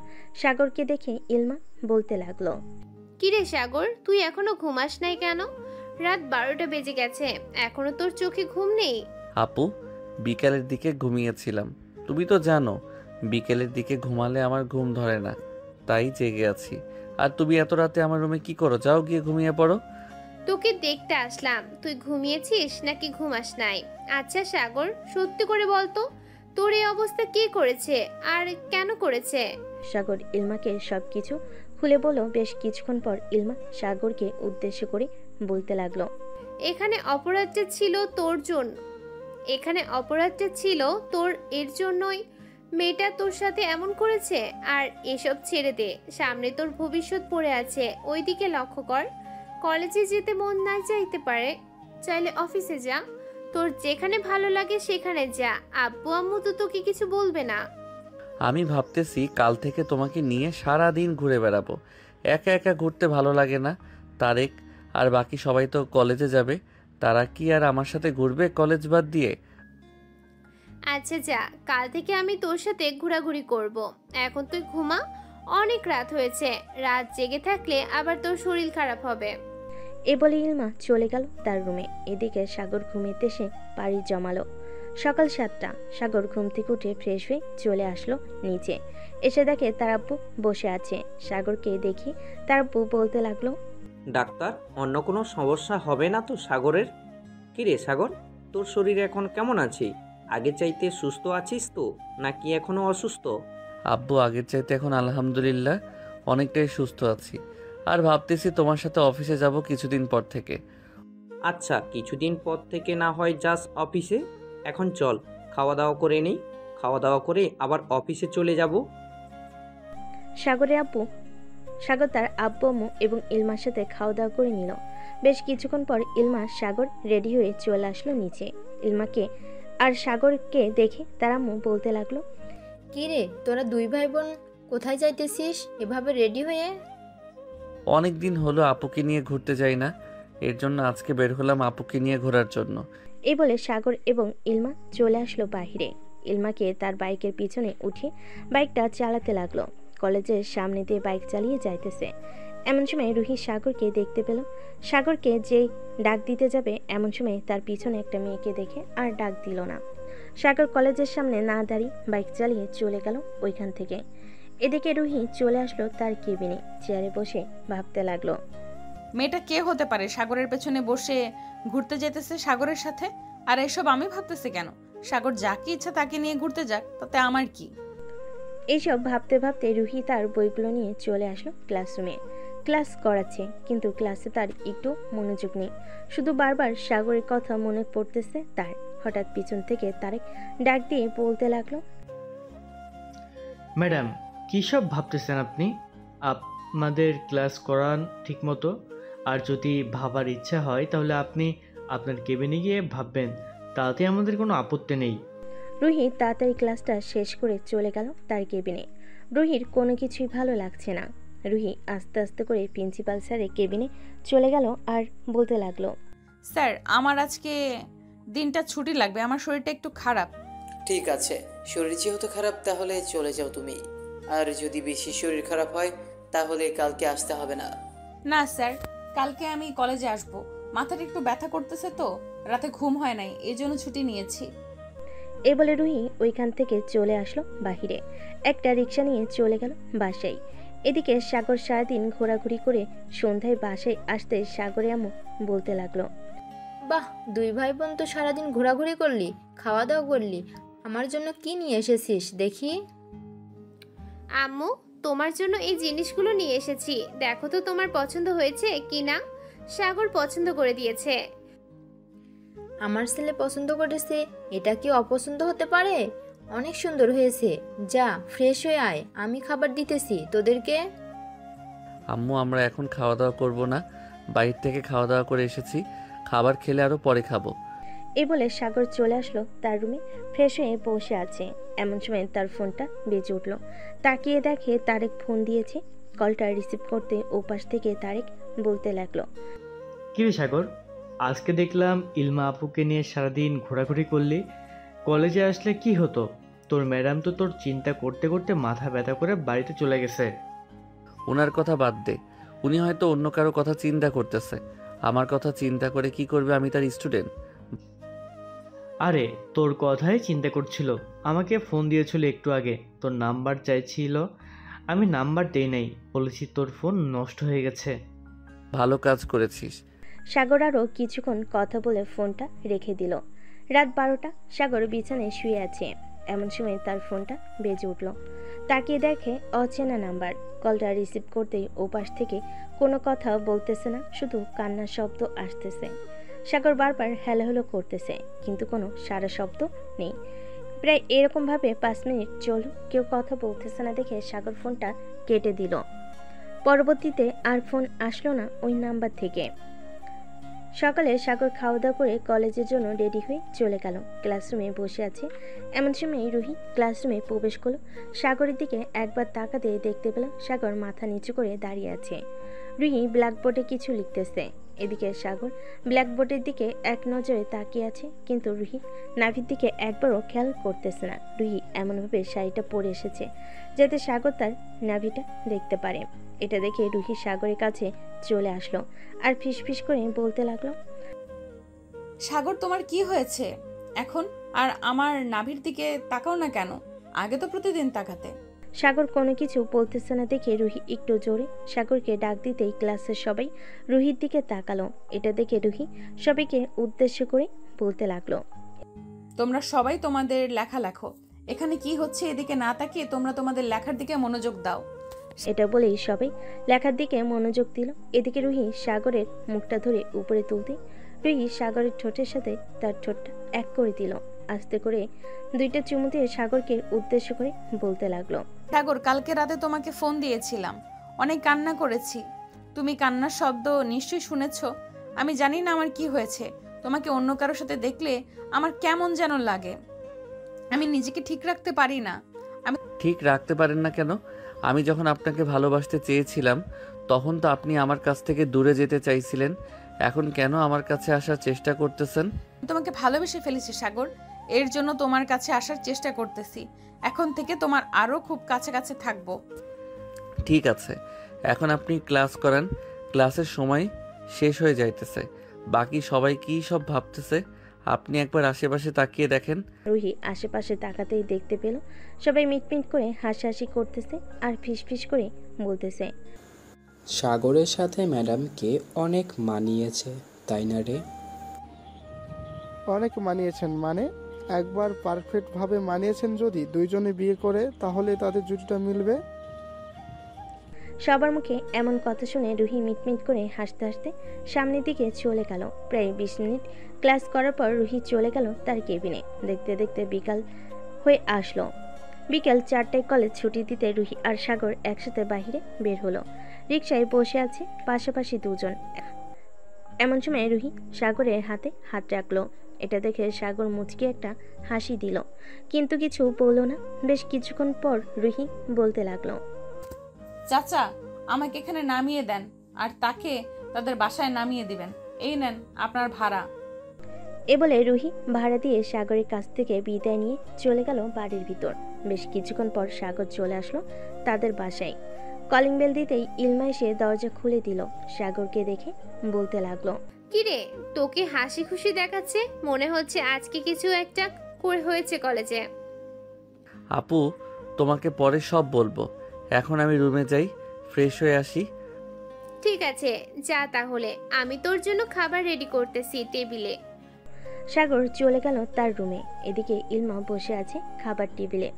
D: সাগরকে দেখে ইলমা বলতে লাগলো,
G: কিরে সাগর, তুই এখনো ঘুমাস নাই কেন? রাত 12টা বেজে গেছে, এখনো তোর চোখে ঘুম নেই?
C: আপু, বিকেলের দিকে ঘুমিয়েছিলাম, তুমি তো জানো বিকেলের দিকে ঘুমালে আমার ঘুম ধরে না, তাই জেগে আছি। আর তুমি এত রাতে আমার রুমে কি করো? যাও গিয়ে ঘুমিয়ে পড়ো।
G: তোকে দেখতে আসলাম। তুই ঘুমিয়েছিস নাকি ঘুমাস নাই? আচ্ছা সাগর, সত্যি করে বলতো, তোর এই অবস্থা কে করেছে আর কেন করেছে?
D: সাগর ইলমাকে সবকিছু খুলে বলল। বেশ কিছুক্ষণ পর ইলমা সাগরকে উদ্দেশ্য করে বলতে লাগলো,
G: এখানে অপরাধটা ছিল তোর জন্য। এখানে অপরাধটা ছিল তোর, এর জন্যই মেয়েটা তোর সাথে এমন করেছে। আর এসব ছেড়ে দে, সামনে তোর ভবিষ্যৎ পড়ে আছে, ওই দিকে লক্ষ্য কর। কলেজে যেতে মন না চাইতে পারে, চাইলে অফিসে যা। তোর যেখানে ভালো লাগে সেখানে যা। আব্বু আম্মু তো তোকে কিছু বলবে না।
C: আমি ভাবতেছি কাল থেকে তোমাকে নিয়ে সারা দিন ঘুরে বেড়াবো। একা একা ঘুরতে ভালো লাগে না। তারেক আর বাকি সবাই তো কলেজে যাবে, তারা কি আর আমার সাথে ঘুরবে কলেজ বাদ দিয়ে?
G: আচ্ছা যা, কাল থেকে আমি তোর সাথে ঘোরাঘুরি করব। এখন তুই ঘুমা, অনেক রাত হয়েছে। রাত জেগে থাকলে আবার তোর শরীর খারাপ হবে।
D: এ বলে ইলমা চলে গেল তার রুমে। এদিকে সাগর ঘুমিতে এসে পাড়ি জমালো। সকাল 7টা। সাগর ঘুম থেকে উঠে ফ্রেশ হয়ে চলে আসলো নিচে। এসে দেখে তার আব্বু বসে আছে। সাগরকে দেখি তার আব্বু বলতে লাগলো,
J: ডাক্তার, অন্য কোনো সমস্যা হবে না তো সাগরের? কিরে সাগর, তোর শরীর এখন কেমন আছে? আগে চাইতে সুস্থ আছিস তো, নাকি এখনো অসুস্থ?
C: আব্বু, আগের চাইতে এখন আলহামদুলিল্লাহ অনেকটাই সুস্থ আছি। আর ভাবতেছি তোমার সাথে অফিসে যাব কিছুদিন পর থেকে।
J: আচ্ছা, কিছুদিন পর থেকে না হয় যাস অফিসে। এখন চল খাওয়া দাওয়া করে নিই, খাওয়া দাওয়া করে আবার অফিসে চলে যাব।
D: সাগর তার আব্বু আম্মু এবং ইলমার সাথে খাওয়া দাওয়া করে নিল। বেশ কিছুক্ষণ পর ইলমা সাগর রেডি হয়ে চলে আসলো নিচে। ইলমাকে আর সাগরকে দেখে তার আম্মু বলতে লাগলো,
H: কিরে তোরা দুই ভাই বোন কোথায় যাইতেছিস এভাবে রেডি হয়ে?
C: অনেক দিন হলো আপুকে নিয়ে ঘুরতে যাই না, এর জন্য আজকে বের হলাম আপুকে নিয়ে ঘোরার জন্য।
D: এই বলে সাগর এবং ইলমা চলে আসলো বাহিরে। ইলমাকে তার বাইকের পিছনে উঠে বাইকটা চালাতে লাগলো। কলেজের সামনে দিয়ে বাইক চালিয়ে যাইতেছে। এমন সময় রুহি সাগরকে দেখতে পেল। সাগরকে যেই ডাক দিতে যাবে এমন সময় তার পিছনে একটা মেয়েকে দেখে আর ডাক দিল না। সাগর কলেজের সামনে না দাঁড়িয়ে বাইক চালিয়ে চলে গেল ওইখান থেকে। এদিকে রুহি চলে আসলো তার কেবিনে, চেয়ারে বসে ভাবতে লাগলো,
B: মেয়েটা কে হতে পারে সাগরের পেছনে বসে ঘুরতে যেতেছে সাগরের সাথে? আর এসব আমি ভাবতেছি কেন? সাগর যাকে ইচ্ছা তাকে নিয়ে ঘুরতে যাক, তাতে আমার কি?
D: এইসব ভাবতে ভাবতে রুহি তার বইগুলো নিয়ে চলে আসলো ক্লাসরুমে। ক্লাস করাচ্ছে, কিন্তু ক্লাসে তার একটু মনোযোগ নেই। শুধু বারবার সাগরের কথা মনে পড়তেছে তার। হঠাৎ পিছন থেকে তারেক ডাক দিয়ে বলতে লাগলো,
E: ম্যাডাম, কী সব ভাবতেছেন আপনি? আমাদের ক্লাস করান ঠিকমতো। আর যদি ভাবার ইচ্ছা হয় তাহলে আপনি আপনার কেবিনে গিয়ে ভাববেন, তাতে আমাদের কোনো আপত্তি নেই।
D: রুহি তাড়াতাড়ি ক্লাসটা শেষ করে চলে গেল তার কেবিনে। রুহির কোনো কিছুই ভালো লাগছে না। রুহি আস্তে আস্তে করে প্রিন্সিপাল স্যারের কেবিনে চলে গেল আর বলতে লাগলো,
B: স্যার, আমার আজকে দিনটা ছুটি লাগবে, আমার শরীরটা একটু খারাপ।
K: ঠিক আছে, শরীর যেহেতু খারাপ তাহলে চলে যাও তুমি। আর যদি বেশি শরীর খারাপ হয় তাহলে কালকে আসতে হবে না।
B: না স্যার, কালকে আমি কলেজে আসব। মাথাটা একটু ব্যথা করতেছে তো, রাতে ঘুম হয় নাই, এই জন্য ছুটি নিয়েছি।
D: এ বলে রুহি ওইখান থেকে চলে আসলো বাহিরে। একটা রিক্সা নিয়ে চলে গেল বাসায়। এদিকে সাগর সারাদিন ঘোরাঘুরি করে সন্ধ্যায় বাসায় আসতে সাগরে আম্মু বলতে লাগলো,
H: বাহ, দুই ভাই বোন তো সারাদিন ঘোরাঘুরি করলি, খাওয়া দাওয়া করলি। আমার জন্য কি নিয়ে এসেছিস দেখি?
G: আম্মু, তোমার জন্য এই জিনিসগুলো নিয়ে এসেছি, দেখো তো তোমার পছন্দ হয়েছে কিনা। সাগর পছন্দ করে দিয়েছে।
H: আমার ছেলে পছন্দ করেছে, এটা কি অপছন্দ হতে পারে? অনেক সুন্দর হয়েছে। যা ফ্রেশ হয়ে আয়, আমি খাবার দিতেছি তোদেরকে।
C: আম্মু, আমরা এখন খাওয়া দাওয়া করব না, বাইরে থেকে খাওয়া দাওয়া করে এসেছি, খাবার খেলে আরও পরে খাবো।
D: এই বলে সাগর চলে আসলো তার রুমে, ফ্রেশ হয়ে বসে আছে। এমন সময় তার ফোনটা বেজে উঠলো। তাকিয়ে দেখে তারেক ফোন দিয়েছে। কলটা রিসিভ করতে ওপাশ থেকে তারেক বলতে লাগলো,
E: কি রে সাগর, আজকে দেখলাম ইলমা আপুকে নিয়ে সারাদিন ঘোরাঘুরি করলি। কলেজে আসলে কি হতো? তোর ম্যাডাম তো তোর চিন্তা করতে করতে মাথা ব্যথা করে বাড়িতে চলে গেছে।
C: ওনার কথা বাদ দে, উনি হয়তো অন্য কারো কথা চিন্তা করতেছে। আমার কথা চিন্তা করে কি করবে? আমি তার স্টুডেন্ট।
E: আরে তোর কথাই চিন্তা করছিল, আমাকে ফোন দিয়েছিল একটু আগে, তোর নাম্বার চাইছিল, আমি নাম্বার দেই নাই, বলেছি তোর ফোন নষ্ট হয়ে গেছে।
C: ভালো কাজ করেছিস।
D: সাগর আরও কিছুক্ষণ কথা বলে ফোনটা রেখে দিল। রাত 12টা, সাগর বিছানায় শুয়ে আছে। এমন সময় তার ফোনটা বেজে উঠল। তাকিয়ে দেখে অচেনা নাম্বার। কলটা রিসিভ করতেই ওপাশ থেকে কোনো কথা বলতেছে না, শুধু কান্নার শব্দ আসতেছে। সাগর বারবার হ্যালো হ্যালো করতেছে, কিন্তু কোনো সারা শব্দ নেই। প্রায় এরকমভাবে 5 মিনিট চলল, কেউ কথা বলতেছে না দেখে সাগর ফোনটা কেটে দিল। পরবর্তীতে আর ফোন আসলো না ওই নাম্বার থেকে। সকালে সাগর খাওয়া দাওয়া করে কলেজের জন্য রেডি হয়ে চলে গেল। ক্লাসরুমে বসে আছে। এমন সময় রুহি ক্লাসরুমে প্রবেশ করলো। সাগরের দিকে একবার তাকাতে দেখতে পেল সাগর মাথা নিচু করে দাঁড়িয়ে আছে। রুহি ব্ল্যাকবোর্ডে কিছু লিখতেছে। এদিকে সাগর ব্ল্যাকবোর্ডের দিকে এক নজরে তাকিয়ে আছে, কিন্তু রুহি নাভির দিকে একবারও খেয়াল করতেছে না। রুহি এমনভাবে শাড়িটা পরে এসেছে যাতে সাগর তার নাভিটা দেখতে পারে। এটা দেখে রুহি সাগরের কাছে চলে আসলো আর ফিসফিস করে বলতে লাগলো,
B: সাগর তোমার কি হয়েছে এখন? আর আমার নাভির দিকে তাকাও না কেন? আগে তো প্রতিদিন তাকাতে।
D: সাগর কোনো কিছু বলতেছে না দেখে রুহি একটু জোরে সাগরকে ডাক দিতেই ক্লাসের সবাই রুহির দিকে তাকালো। এটা দেখে রুহি সবাইকে উদ্দেশ্য করে বলতে লাগলো,
B: তোমরা সবাই তোমাদের লেখা লেখো। এখানে কি হচ্ছে এদিকে না তাকিয়ে তোমরা তোমাদের লেখার দিকে মনোযোগ দাও।
D: এটা বলেই সবাই লেখার দিকে মনোযোগ দিল। এদিকে রুহি সাগরের মুখটা ধরে উপরে তুলতে রুহি সাগরের ঠোঁটের সাথে তার ঠোঁটটা এক করে দিল। আস্তে করে 2টা চুমু দিয়ে সাগরকে উদ্দেশ্য করে বলতে লাগলো,
B: সাগর, কালকে রাতে তোমাকে ফোন দিয়েছিলাম, অনেক কান্না করেছি। তুমি কান্নার শব্দ নিশ্চয়ই শুনেছ। আমি জানি না আমার কি হয়েছে। তোমাকে অন্য কারোর সাথে দেখলে আমার কেমন যেন লাগে। আমি নিজেকে ঠিক রাখতে পারি না।
C: ঠিক রাখতে পারেন না কেন? আমি যখন আপনাকে ভালোবাসতে চেয়েছিলাম তখন তো আপনি আমার কাছ থেকে দূরে যেতে চাইছিলেন। এখন কেন আমার কাছে আসার চেষ্টা করতেছেন?
B: তোমাকে ভালোবেসে ফেলেছি সাগর, এর জন্য তোমার কাছে আসার চেষ্টা করতেছি। এখন থেকে তোমার আরো খুব কাছে কাছে থাকবো।
C: ঠিক আছে, এখন আপনি ক্লাস করান। ক্লাসের সময় শেষ হয়ে যাইতেছে। বাকি সবাই কি সব ভাবতেছে আপনি একবার আশেপাশে তাকিয়ে দেখেন।
D: রুহি আশেপাশে তাকাতেই দেখতে পেল সবাই মিটমিট করে হাসাহাসি করতেছে আর ফিসফিস করে বলতেছে,
L: সাগরের সাথে ম্যাডামকে অনেক মানিয়েছে, তাই না রে?
M: অনেক মানিয়েছেন মানে? একবার পারফেক্টভাবে মানিয়েছেন। যদি দুইজনে বিয়ে করে তাহলে তাদের জুটিটা মিলবে।
D: সবার মুখে এমন কথা শুনে রুহি মিটমিট করে হাসতে হাসতে সামনের দিকে চলে গেল। প্রায় 20 মিনিট ক্লাস করার পর রুহি চলে গেল তার কেবিনে। দেখতে দেখতে বিকাল হয়ে আসলো। বিকাল 4টায় কলেজ ছুটি দিতে রুহি আর সাগর একসাথে বাইরে বের হলো। রিকশায় বসে আছে পাশাপাশি দুজন। এমন সময় রুহি সাগরের হাতে হাত রাখলো। এটা দেখে সাগর মুচকি একটা হাসি দিল, কিন্তু কিছু বলল না। বেশ কিছুক্ষণ পর রুহি বলতে লাগলো,
B: চাচা, আমাকে এখানে নামিয়ে দেন আর তাকে তাদের বাসায় নামিয়ে দিবেন। এই নেন আপনার ভাড়া।
D: এ বলে রুহি ভাড়া দিয়ে সাগরের কাছ থেকে বিদায় নিয়ে চলে গেল বাড়ির ভিতর। বেশ কিছুক্ষণ পর সাগর চলে আসলো তাদের বাসায়। কলিং বেল দিতেই ইলমা এসে দরজা খুলে দিল। সাগরকে দেখে বলতে লাগলো,
G: কিরে, তোকে হাসি খুশি দেখাচ্ছে, মনে হচ্ছে আজকে কিছু একটা করে হয়েছে কলেজে।
C: আপু, তোমাকে পরে সব বলবো। এখন আমি রুমে যাই, ফ্রেশ হয়ে আসি।
G: ঠিক আছে, যা তাহলে। আমি তোর জন্য খাবার রেডি করতেছি টেবিলে।
D: সাগর চলে গেল তার রুমে। এদিকে ইলমা বসে আছে খাবার টেবিলে।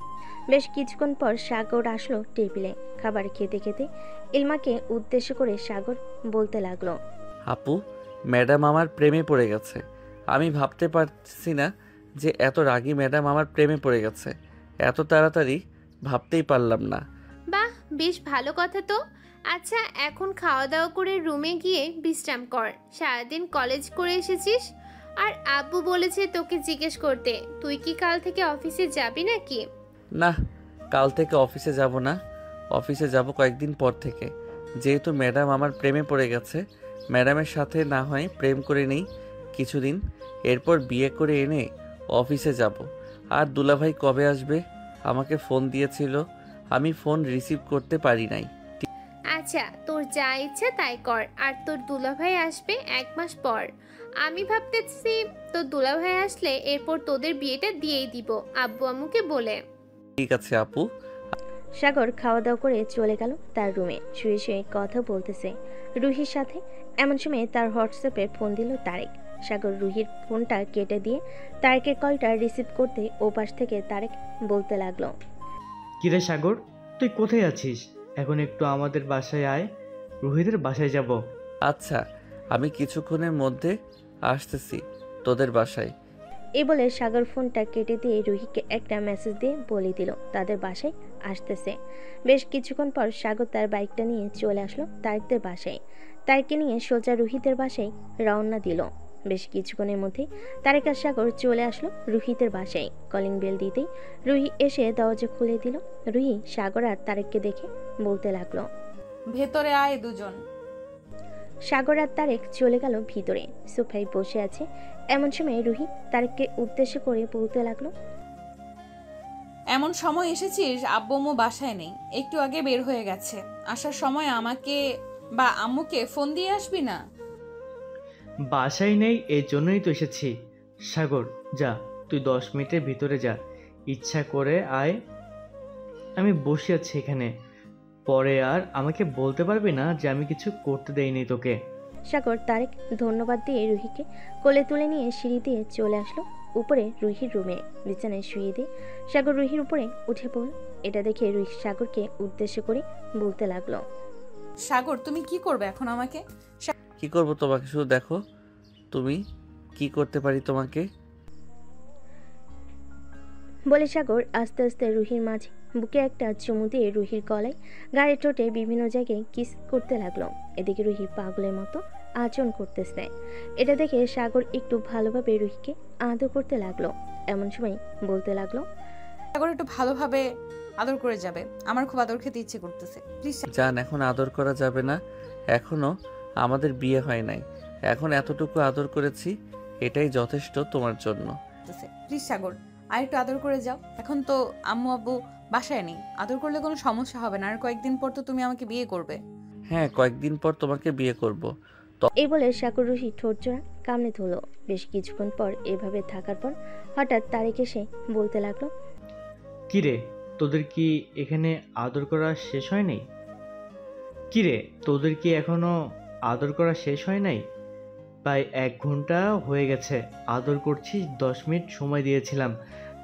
D: বেশ কিছুক্ষণ পর সাগর আসলো টেবিলে। খাবার খেতে খেতে ইলমাকে উদ্দেশ্য করে সাগর বলতে লাগলো,
C: আপু, ম্যাডাম আমার প্রেমে পড়ে গেছে। আমি ভাবতে পারছি না যে এত রাগী ম্যাডাম আমার প্রেমে পড়ে গেছে। এত তাড়াতাড়ি ভাবতেই পারলাম না।
G: বাহ, বেশ ভালো কথা তো। আচ্ছা, এখন খাওয়া দাওয়া করে রুমে গিয়ে বিশ্রাম কর। সারাদিন কলেজ করে এসেছিস। আর আব্বু বলেছে তোকে জিজ্ঞেস করতে, তুই কি কাল থেকে অফিসে যাবি নাকি?
C: না, কাল থেকে অফিসে যাব না। অফিসে যাব কয়েকদিন পর থেকে। যেহেতু ম্যাডাম আমার প্রেমে পড়ে গেছে, ম্যাডামের সাথে না হয় প্রেম করে নেই কিছুদিন, এরপর বিয়ে করে এনে অফিসে যাব। আর দুলাভাই কবে আসবে? আমাকে ফোন দিয়েছিল, আমি ফোন রিসিভ করতে পারি নাই।
G: আচ্ছা, তোর যা ইচ্ছা তাই কর। আর তোর দুলাভাই আসবে 1 মাস পর। আমি ভাবতেছি তোর দুলাভাই আসলে এরপর তোদের বিয়েটা দিয়েই দিব আব্বু আম্মুকে বলে।
C: ঠিক আছে আপু।
D: সাগর খাওয়া দাওয়া করে চলে গেল তার রুমে। শুয়ে শুয়ে কথা বলতেছে রুহির সাথে। এমন সময় তার হোয়াটসঅ্যাপে ফোন দিল তারেক। সাগর রুহির ফোনটা কেটে দিয়ে তারেকের কলটা রিসিভ করতে ওপাশ থেকে তারেক বলতে লাগলো,
E: কিরে সাগর, তুই কোথায় আছিস? এখন একটু আমাদের বাসায় আয়, রুহিদের বাসায় যাব।
C: আচ্ছা, আমি কিছুক্ষণের মধ্যে আসতেছি তোদের বাসায়।
D: এই বলে সাগর ফোনটা কেটে দিয়ে রুহিকে একটা মেসেজ দিয়ে বলে দিল তাদের বাসায় আসতেছে। বেশ কিছুক্ষণ পর সাগর তার বাইকটা নিয়ে চলে আসলো তারেকদের বাসায়। তারেককে নিয়ে সোজা রুহিদের বাসায় রওনা দিল। বেশ কিছুক্ষণের মধ্যে তারেক আর সাগর চলে আসলো রুহিদের বাসায়। কলিং বেল দিতেই রুহি এসে দরজা খুলে দিল। রুহি সাগর আর তারেককে দেখে বলতে লাগলো,
B: ভেতরে আয় দুজন।
D: সাগর আর তারেক চলে গেল ভিতরে। সোফায় বসে আছে। এমন সময় রুহি তারেককে উদ্দেশ্য করে বলতে লাগলো,
B: এমন সময় এসেছিস, আব্বু আম্মু বাসায় নেই, একটু আগে বের হয়ে গেছে। আসার সময় আমাকে বা আম্মুকে ফোন দিয়ে আসবি না?
E: বাসায় নেই, এই জন্যই তো এসেছি। সাগর যা, তুই 10 মিনিটের ভিতরে যা, ইচ্ছা করে আয়। আমি বসে আছি এখানে, পরে আর আমাকে বলতে পারবি না যে আমি কিছু করতে দেইনি তোকে।
D: সাগর তারেক ধন্যবাদ দিয়ে রুহিকে কোলে তুলে নিয়ে সিঁড়ি দিয়ে চলে আসলো উপরে রুহির রুমে। বিছানায় শুয়ে দিয়ে সাগর রুহির উপরে উঠে পড়ল। এটা দেখে রুহি সাগরকে উদ্দেশ্য করে বলতে লাগলো,
B: সাগর তুমি কি করবে এখন আমাকে?
C: কি করব তোমাকে, শুধু দেখো তুমি কি করতে পারি তোমাকে।
D: বলে সাগর আস্তে আস্তে রুহির মাঝে বুকে একটা চুমু দিয়ে রুহির গলায় গাড়ি টোটে বিভিন্ন জায়গায় কিস করতে লাগলো। এদিকে রুহি পাগলের মতো আচরণ করতেছে। এটা দেখে সাগর একটু ভালোভাবে রুহিকে আদর করতে লাগলো। এমন সময় বলতে লাগলো,
B: সাগর একটু ভালোভাবে আদর করে যাবে, আমার খুব আদর খেতে ইচ্ছে করতেছে। প্লিজ
C: জান, এখন আদর করা যাবে না, এখনো আমাদের বিয়ে হয় নাই। এখন এতটুকু আদর করেছি, এটাই যথেষ্ট তোমার জন্য।
B: প্লিজ সাগর, আর একটু আদর করে যাও। এখন তো আম্মু আব্বু বাসায় নেই, আদর করলে কোনো সমস্যা হবে না। আর কয়েকদিন পর তো তুমি আমাকে বিয়ে করবে।
C: হ্যাঁ, কয়েকদিন পর তোমাকে বিয়ে করব।
D: এই বলে সাগর রুহি ঠোঁটজোড়া কামড়ে ধরল। বেশ কিছুক্ষণ পর এভাবে থাকার পর হঠাৎ তারেক এসে বলতে লাগলো,
E: কিরে, তোদের কি এখানে আদর করা শেষ হয় নাই? কিরে, তোদের কি এখনো আদর করা শেষ হয় নাই? প্রায় 1 ঘন্টা হয়ে গেছে আদর করছিস। 10 মিনিট সময় দিয়েছিলাম,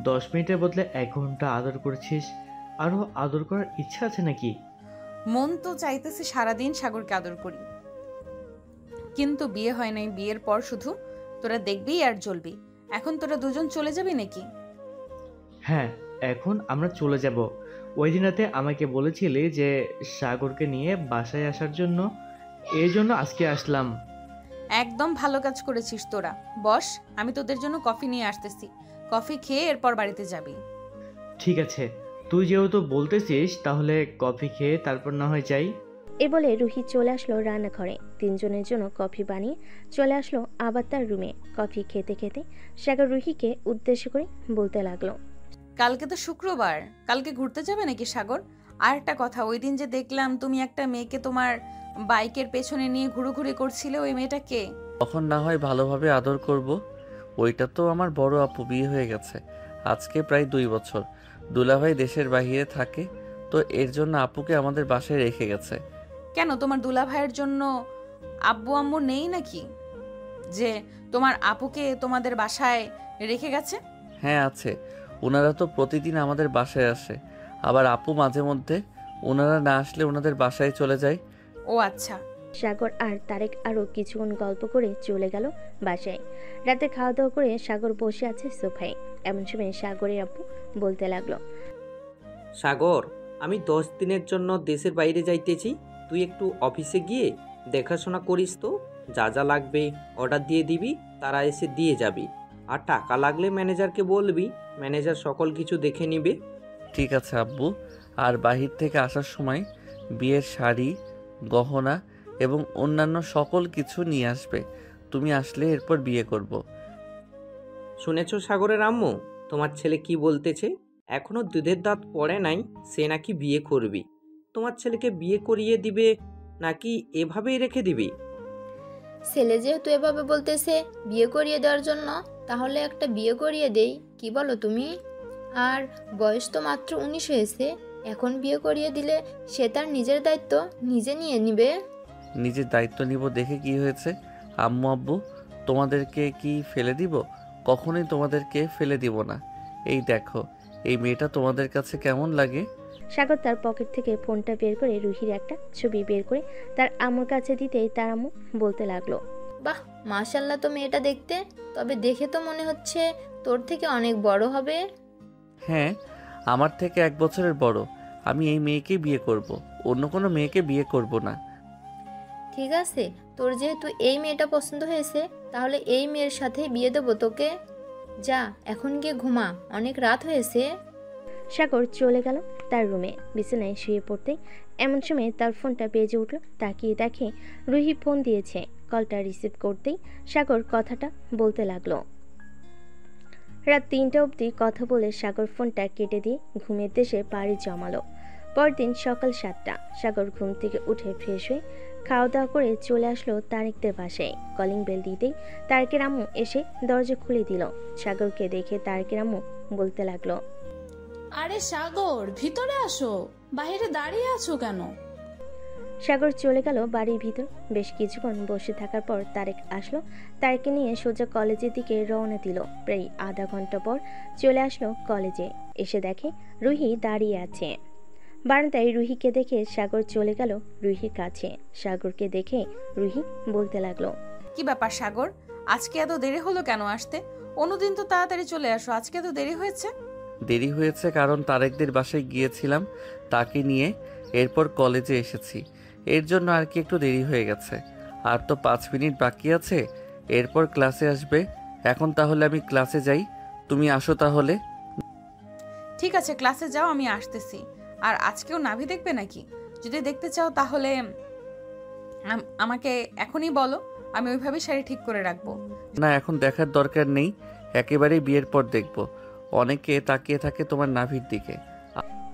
E: 10 মিনিটের বদলে 1 ঘন্টা আদর করছিস। আরো আদর করার ইচ্ছা আছে নাকি?
B: মন তো চাইতেছে সারাদিন সাগরকে আদর করি, কিন্তু বিয়ে হয় নাই। বিয়ের পর শুধু তোরা দেখবি আর জ্বলবি। এখন তোরা দুজন চলে যাবি নাকি?
E: হ্যাঁ, এখন আমরা চলে যাব। ওই দিন রাতে আমাকে বলেছিলি যে সাগরকে নিয়ে বাসায় আসার জন্য, এই জন্য আজকে আসলাম।
B: একদম ভালো কাজ করেছিস তোরা। বস, আমি তোদের জন্য কফি নিয়ে আসতেছি। কফি খেয়ে এরপর বাড়িতে যাবি।
E: ঠিক আছে, তুই যেহেতু বলতেছিস তাহলে কফি খেয়ে তারপর না হয় যাই।
D: এ বলে রুহি চলে আসলো রান্নাঘরে। তিনজনের জন্য কফি বানিয়ে চলে আসলো আবার তার রুমে। কফি খেতে খেতে সাগর রুহিকে উদ্দেশ্য করে বলতে লাগলো,
B: কালকে তো শুক্রবার, কালকে ঘুরতে যাবে নাকি সাগর? আর একটা কথা, ওই দিন যে দেখলাম তুমি একটা মেয়েকে তোমার বাইকের পেছনে নিয়ে ঘুরোঘুরি করছিলে, ওই মেয়েটা কে?
C: তখন না হয় ভালোভাবে আদর করব। ওইটা তো আমার বড় আপু, বিয়ে হয়ে গেছে আজকে প্রায় 2 বছর। দুলাভাই দেশের বাইরে থাকে, তো এর জন্য আপুকে আমাদের বাসায় রেখে গেছে।
B: কেন, তোমার দুলাভাইয়ের জন্য আব্বু আম্মু নেই নাকি, যে তোমার আপুকে তোমাদের বাসায় রেখে গেছে?
C: হ্যাঁ আছে, ওনারা তো প্রতিদিন আমাদের বাসায় আসে। আবার আপু মাঝে মধ্যে ওনারা না আসলে ওনাদের বাসায় চলে যায়।
B: ও আচ্ছা।
D: সাগর আর তারেক আরো কিছুক্ষণ গল্প করে চলে গেল বাসায়। রাতে খাওয়া দাওয়া করে সাগর বসে আছে সোফায়। এমন সময় সাগরের আপু বলতে লাগলো,
J: সাগর, আমি 10 দিনের জন্য দেশের বাইরে যাইতেছি। তুই একটু অফিসে গিয়ে দেখাশোনা করিস তো, যা যা লাগবে অর্ডার দিয়ে দিবি, তারা এসে দিয়ে যাবি। আর টাকা লাগলে ম্যানেজারকে বলবি, ম্যানেজার সকল কিছু দেখে নিবে।
C: ঠিক আছে আব্বু। আর বাহির থেকে আসার সময় বিয়ের শাড়ি, গহনা এবং অন্যান্য সকল কিছু নিয়ে আসবে। তুমি আসলে এরপর বিয়ে করব।
J: শুনেছো সাগরের আম্মু, তোমার ছেলে কি বলতেছে? এখনো দুধের দাঁত পড়ে নাই, সে নাকি বিয়ে করবি। তোমার ছেলেকে বিয়ে করিয়ে দিবে নাকি এভাবেই রেখে দিবি?
H: ছেলে যেহেতু এভাবে বলতেছে বিয়ে করিয়ে দেওয়ার জন্য, তাহলে একটা বিয়ে করিয়ে দেই, কি বলো তুমি? আর বয়স তো মাত্র 19 হয়েছে, এখন বিয়ে করিয়ে দিলে সে তার নিজের দায়িত্ব নিজে নিয়ে নিবে।
C: নিজের দায়িত্ব নিব দেখে কি হয়েছে। আম্মু আব্বু তোমাদেরকে কি ফেলে দিব? কখনোই তোমাদেরকে ফেলে দিব না। এই দেখো এই মেয়েটা তোমাদের কাছে কেমন লাগে?
D: সাগর তার পকেট থেকে ফোনটা বের করে রুহির একটা ছবি বের করে তার আম্মুর কাছে দিতেই তার আম্মু বলতে লাগলো,
H: বাহ, মাশাল্লাহ তো মেয়েটা দেখতে, তবে দেখে তো মনে হচ্ছে তোর থেকে অনেক বড় হবে।
C: হ্যাঁ, আমার থেকে 1 বছরের বড়। আমি এই মেয়েকেই বিয়ে করব, অন্য কোনো মেয়েকে বিয়ে করব না।
H: ঠিক আছে, তোর যেহেতু এই মেয়েটা পছন্দ হয়েছে, তাহলে এই মেয়ের সাথেই বিয়ে দেবো তোকে। যা এখন গিয়ে ঘুমা, অনেক রাত হয়েছে।
D: সাগর চলে গেল তার রুমে। বিছানায় শুয়ে পড়তেই এমন সময় তার ফোনটা বেজে উঠল। তাকিয়ে দেখে রুহি ফোন দিয়েছে। কলটা রিসিভ করতেই সাগর কথাটা বলতে লাগলো। রাত 3টা অবধি কথা বলে সাগর ফোনটা কেটে দিয়ে ঘুমের দেশে পাড়ি জমালো। পরদিন সকাল 7টা। সাগর ঘুম থেকে উঠে ফ্রেশ হয়ে খাওয়া দাওয়া করে চলে আসলো তারেকদের বাসায়। কলিং বেল দিতেই তারেকের আম্মু এসে দরজা খুলে দিল। সাগরকে দেখে তারেকের আম্মু বলতে লাগলো,
N: আরে সাগর, ভিতরে আসো, বাইরে দাঁড়িয়ে আছো কেন?
D: সাগর চলে গেল বাড়ির ভিতর। বেশ কিছুক্ষণ বসে থাকার পর তারেক আসলো। তারেককে নিয়ে সোজা কলেজের দিকে রওনা দিল। প্রায় আধা ঘন্টা পর চলে আসলো কলেজে। এসে দেখে রুহি দাঁড়িয়ে আছে বারান্দায়। রুহিকে দেখে সাগর চলে গেল রুহির কাছে। সাগরকে দেখে রুহি বলতে লাগলো,
B: কি ব্যাপার সাগর, আজকে এত দেরি হলো কেন আসতে? অন্যদিন তো তাড়াতাড়ি চলে আসো, আজকে এত দেরি হয়েছে?
C: দেরি হয়েছে কারণ তারেকদের বাসায় গিয়েছিলাম তাকে নিয়ে, এরপর কলেজে এসেছি, এর জন্য আর কি একটু দেরি হয়ে গেছে। আর তো 5 মিনিট বাকি আছে, এরপর ক্লাসে আসবে। এখন তাহলে আমি ক্লাসে যাই, তুমি আসো তাহলে।
B: ঠিক আছে, ক্লাসে যাও, আমি আসতেছি। আর আজকেও নাভি দেখবে নাকি? যদি দেখতে চাও তাহলে আমাকে এখনই বলো, আমি ওইভাবে শাড়ি ঠিক করে রাখবো।
C: না, এখন দেখার দরকার নেই, একেবারেই বিয়ের পর দেখব। অনেকে তাকিয়ে থাকে তোমার নাভির দিকে।